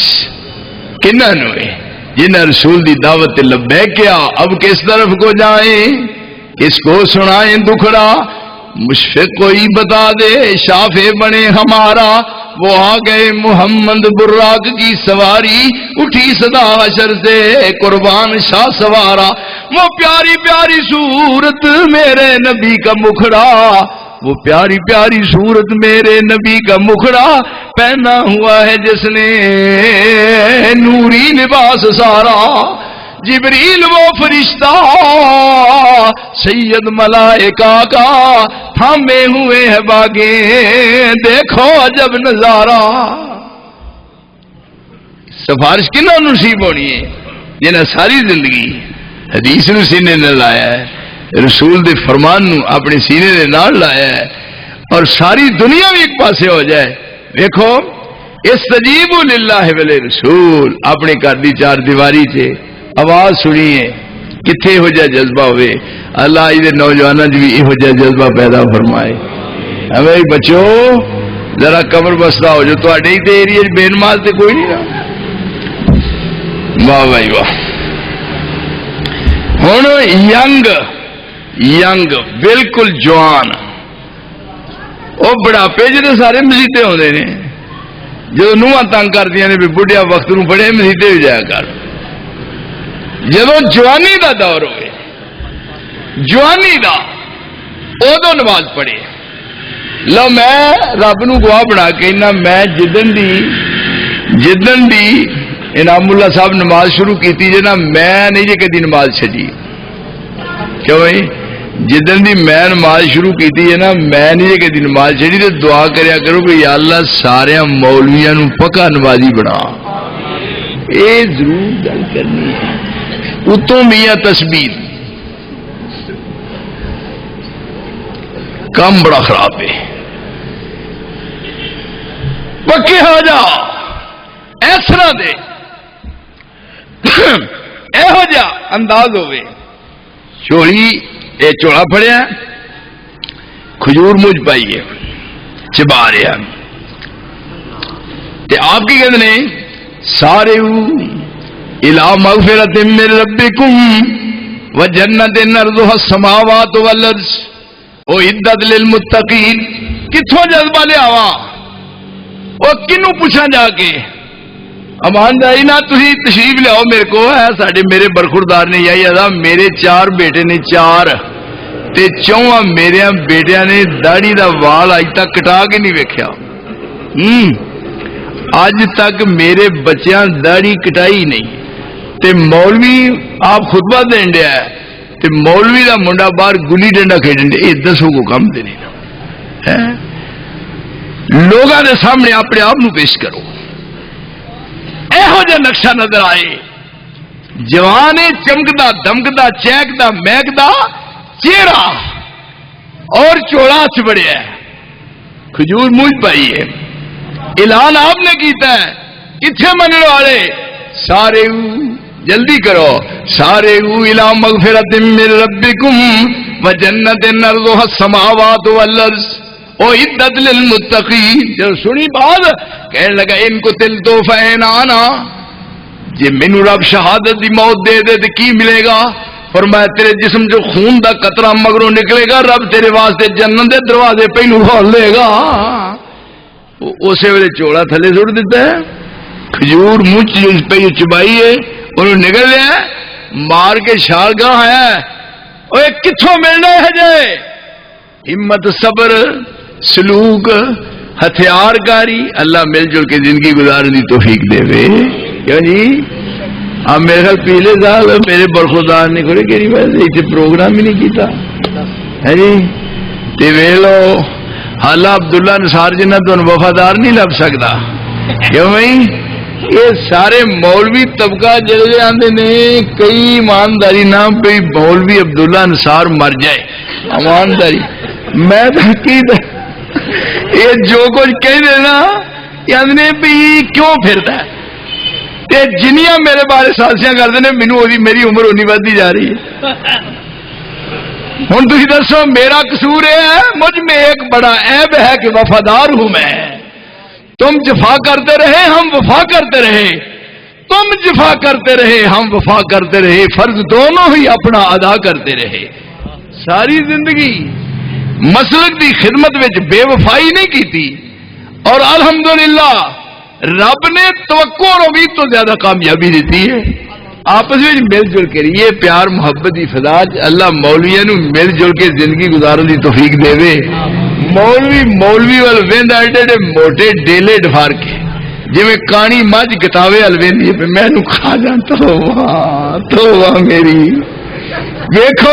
کنہاں نوں ہے؟ جنہاں رسول دی دعوت لبیک کیا، اب کس طرف کو جائیں، کس کو سنائیں دکھڑا، مشفق کوئی بتا دے شافع بنے ہمارا، وہ آ گئے محمد براق کی سواری، اٹھی صدا حشر سے قربان شاہ سوارا، وہ پیاری پیاری صورت میرے نبی کا مکھڑا، وہ پیاری پیاری صورت میرے نبی کا مکھڑا، پہنا ہوا ہے جس نے نوری لباس سارا، جبریل وہ فرشتہ سید ملائکہ کا، تھامے ہوئے ہیں باغیں دیکھو عجب نظارہ۔ سفارش کنہاں نصیب ہونی ہے؟ جنہاں ساری زندگی حدیث نو سینے نے لایا ہے، رسول دے فرمان نو اپنے سینے دے نال لایا ہے، اور ساری دنیا بھی ایک پاسے ہو جائے۔ دیکھو استجیبوا للہ وللرسول، اپنے گھر دی چار دیواری سے آواز سنیے، کتنے ہو جائے جذبہ ہوئے، اللہ یہ نوجوانوں بھی یہ جہ جذبہ پیدا فرمائے۔ ہمیں بچو ذرا کمر بستہ ہو جو، تو ایریے بے نماز تے کوئی نہیں رہا۔ واہ بھائی واہ۔ ہوں ینگ بالکل جوان، وہ بڑھاپے جی سارے مسیطے ہوتے ہیں، جب نواں تنگ کردیا نے بھی بڑھیا وقت نو بڑے مسیطے بھی جایا کر، جب جوانی دا دور ہوئے، جوانی دا ادو نماز پڑھے۔ لو میں رب نو گواہ بنا کے میں جدن دی انعام اللہ صاحب نماز شروع کی تھی نا، میں نہیں جی کدی نماز چھڈی، کیوں بھائی؟ جدن دی میں نماز شروع کی تھی نا، میں نہیں جی کدی نماز چھڈی، تو دعا کریا کرو کہ یا اللہ سارے مولویاں نو پکا نمازی بنا۔ اے ضرور گل کرنی ہے۔ اتوں میاں تسبیح کام بڑا خراب ہے، پکے ہو جا اس طرح دے یہو جا انداز ہوئے، چولی اے چوڑا پھڑیا، کھجور مجھ پائیے چبا رہا، تے آپ کی کہتے ہیں سارے الى مغفرت من ربکم وجنت عرضها السماوات والارض اعدت للمتقین۔ کتھوں جذبہ لے آوا، وہ کنوں پوچھا جا کے امان جائی نا تھی تشریف لیاؤ میرے کو ہے، ساڑھے میرے برخوردار نے یہی ادا، میرے 4 بیٹے نے، 4 تے چواں میرے بیٹیاں نے داڑھی دا وال اج تک کٹا کے نہیں ویکھیا. اج تک میرے بچیاں داڑھی کٹائی نہیں. تے مولوی آپ خطبہ دین ڈیا ہے تے مولوی دا منڈا باہر گلی ڈنڈا کھیڈن ڈیا. یہ دسو کو کم تے نہیں نا. لوگاں دے سامنے اپنے آپ نو پیش کرو. یہو جہ نقشہ نظر آئے جوان چمکدا دمکدا چہکدا مہکدا چہرہ اور چوڑا چبڑیا کھجور منہ پائی ہے. اعلان آپ نے کیتا ہے کتنے مننے والے سارے جلدی کرو سارے الی مغفرۃ من ربکم وجنۃ عرضها السماوات والارض اعدت للمتقین. جب سنی بات کہنے لگا ان کو تل تو فینانا جی مینو رب شہادت دی موت دے دے تو کی ملے گا؟ فرمایا تیرے جسم جو خون دا قطرہ مگروں نکلے گا رب تیرے واسطے جنت دے دروازے پہلو کھول لے گا. اسی ویلے چوڑا تھلے سٹ دیتا ہے کھجور منہ پہ چبائی ہے انہوں نکل لیا مار کے شال گاہ ہے. اوے کتھوں ملنا ہے جے ہمت صبر سلوک ہتھیار کاری. اللہ مل جل کے زندگی گزارنے کی توفیق دے وے. کیوں جی اب میرے خیال پچھلے سال میرے برخودار نے کھڑے کہ اتنے پروگرام ہی نہیں کیتا ہے جی. تے ویکھ لو حالا عبداللہ نثار جنہ تو وفادار نہیں لب سکتا. کیوں بھائی یہ سارے مولوی طبقہ جڑے آتے نے کئی ایمانداری نہ پہ مولوی عبداللہ نثار مر جائے ایمانداری. میں یہ جو کچھ کہہ دینا آدھے بھی کیوں پھرتا ہے جنیاں میرے بارے سازیاں کرتے ہیں مینو میری عمر اونی ودی جا رہی ہے. ہوں تھی دسو میرا قصور یہ ہے مجھ میں ایک بڑا عیب ہے کہ وفادار ہوں میں. تم جفا کرتے رہے ہم وفا کرتے رہے تم جفا کرتے رہے ہم وفا کرتے رہے فرض دونوں ہی اپنا ادا کرتے رہے. ساری زندگی مسلک دی خدمت وچ بے وفائی نہیں کیتی اور الحمدللہ رب نے توقع اور امید تو زیادہ کامیابی دیتی ہے. آپس میں مل جل کے یہ پیار محبت کی فضا اللہ مولویا نو مل جل کے زندگی گزارنے کی توفیق دے. مولوی وال ویندا ایڈے موٹے ڈیلے ڈفار کے جی کانی مجھ گتاوے وال ویندی ہے میں کھا جا تو میری. ویکھو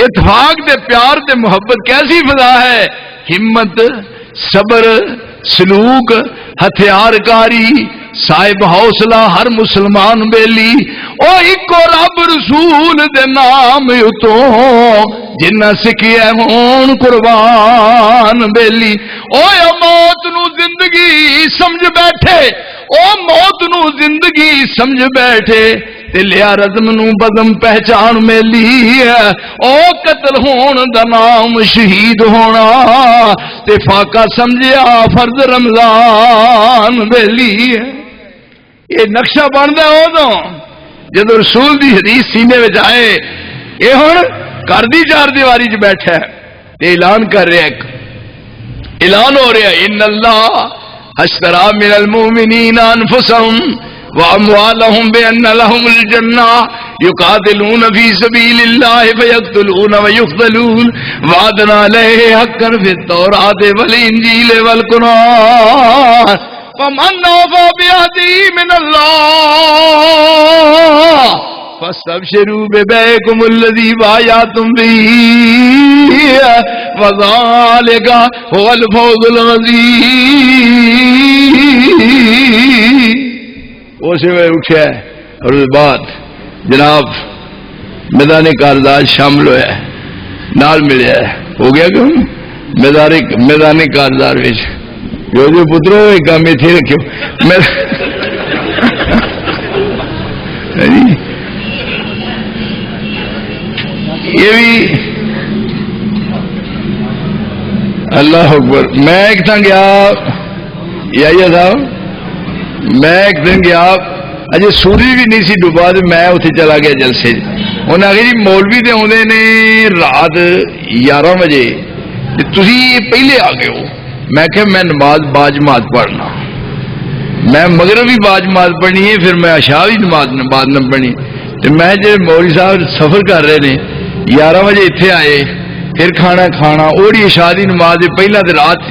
اتفاق دے پیار دے محبت کیسی فضا ہے. ہمت صبر سلوک ہتھیار کاری صاحب حوصلہ ہر مسلمان بیلی او ایکو رب رسول دے نام اتوں جنہ سکھیا ہون قربان بیلی. او موت نو زندگی سمجھ بیٹھے او موت نو زندگی سمجھ بیٹھے تے لیا رزم نو بزم پہچان میلی ہے. او قتل ہون دا نام شہید ہونا تے فاقہ سمجھیا فرض رمضان بیلی ہے. یہ نقشہ بنتا ادو جب رسول دی حدیث سینے میں آئے. یہ ہوں گھر دی چار دیواری چ بیٹھا ہے اعلان کر رہا ہے اعلان ہو رہا ان اللہ اشترى من المؤمنین انفسهم واموالهم بان لهم الجنہ يقاتلون في سبيل الله فيقتلون ويقتلون وعدنا عليه حقا في التوراة والانجيل والقرآن فمن اوفى بعهده من الله فاستبشروا ببيعكم الذي بايعتم به وذلك هو الفوز العظيم. اسی میں اٹھا ہے اور اس بعد جناب میدان کارزار شامل ہوا ہے نال ملیا ہے ہو گیا کہ میدان کارزار جو پترو یہ کام اتنے رکھو. یہ بھی اللہ اکبر. میں ایک دن گیا یا صاحب میں ایک دن گیا اجے سورج بھی نہیں سی ڈوبا تو میں اتنے چلا گیا جلسے. انہیں آخر جی مولوی دے آدھے نے رات 11 بجے تھی پہلے آ گئے ہو. میں کہ میں نماز باجماعت پڑھنا میں مغرب بھی باجماعت پڑھنی ہے پھر میں عشاء بھی نماز بعد نہ پڑھنی. تو میں جب مولوی صاحب سفر کر رہے ہیں 11 بجے اتنے آئے، پھر کھانا کھانا، اوڑی عشاء دی نماز پہلا تو رات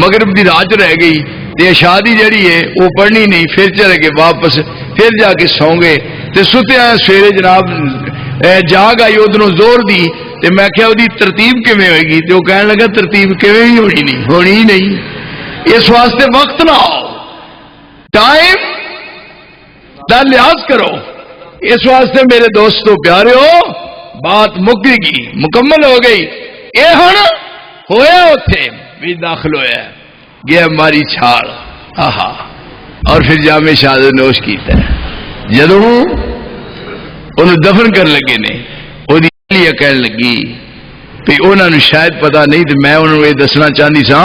مغرب دی رات رہ گئی تے عشاء دی جڑی ہے وہ پڑھنی نہیں، پھر چلے گئے واپس، پھر جا کے سو گئے تے ستے آئے سویرے جناب جاگ آئی ادھروں زور دی تے میں کیا وہ ترتیب کیویں ہوئے گی؟ تے وہ کہنے لگا ترتیب کیویں ہی ہونی ہی نہیں، اس واسطے وقت نہ آؤ، ٹائم دا لحاظ کرو۔ اس واسطے میرے دوستو پیارے بات مک گئی، مکمل ہو گئی، اے ہن ہویا اوتھے بھی داخل ہویا گیا ہماری چھاڑ آہا، اور پھر جامع شہادت نوش کیتا ہے۔ جدوں انہوں دفن کر لگے نے وہی کہنے لگی بھی انہوں نے شاید پتا نہیں، تو میں انہوں نے یہ دسنا چاہتی سا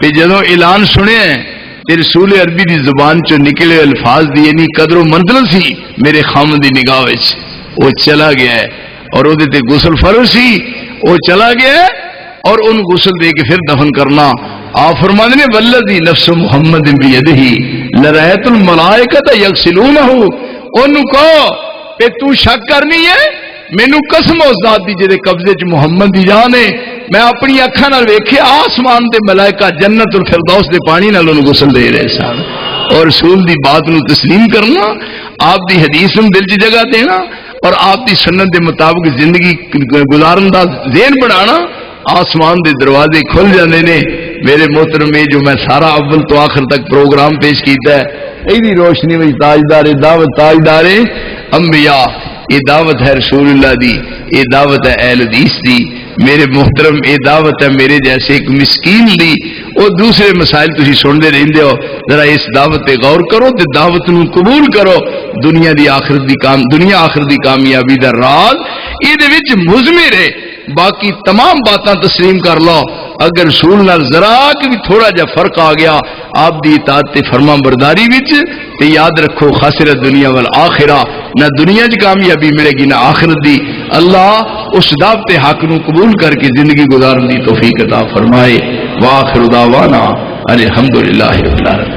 کہ جدوں اعلان سنیا تے رسول عربی دی زبان چو نکلے الفاظ دی یعنی قدر و منزل سی میرے خامن دی نگاہ وچ، وہ چلا گیا ہے اور وہ تے غسل فرض سی، وہ چلا گیا ہے اور ان غسل دے کے پھر دفن کرنا۔ آپ فرماتے ہیں والذی نفس محمد بیدہ لرأیت الملائکۃ یغسلونہ، انہوں کہو کہ تو شک کرنی ہے، مینوں قسم اس ذات دی جے قبضے چ محمد دی جان ہے، میں اپنی اکھاں نال ویکھیا آسمان تے ملائکہ جنت الفردوس دے پانی نال انہوں غسل دے رہے سن، اور رسول دی بات نو تسلیم کرنا، آپ دی حدیث نو دل چ جگہ دینا اور آپ دی سنت دے مطابق زندگی گزارن دا ذہن بنانا، آسمان دے دروازے کھل جاندے نے۔ میرے محترم میں جو میں سارا اول تو آخر تک پروگرام پیش کیتا ہے، ایدی روشنی میں تاجدار دعوت، تاجدار انبیاء، یہ دعوت ہے رسول اللہ دی، یہ دعوت ہے اہل حدیث دی، میرے محترم یہ دعوت ہے میرے جیسے ایک مسکین دی۔ اور دوسرے مسائل تسی سنتے رہندے ہو، ذرا اس دعوت پہ غور کرو تے دعوت نو قبول کرو، دنیا دی آخرت دی دنیا آخرت دی کامیابی دا راز یہ دے وچ مضمر ہے، باقی تمام باتاں تسلیم کر لو۔ اگر رسول نال ذرا کہ بھی تھوڑا جا فرق آ گیا آپ دی اطاعت تے فرما برداری وچ، تے یاد رکھو خاسرت دنیا والآخرہ، نہ دنیا چ کامیابی ملے گی نہ آخرت دی۔ اللہ اس دعوت حق نو قبول کر کے زندگی گزارن دی توفیق عطا فرمائے۔ وآخر دعوانا الحمدللہ رب العالمین۔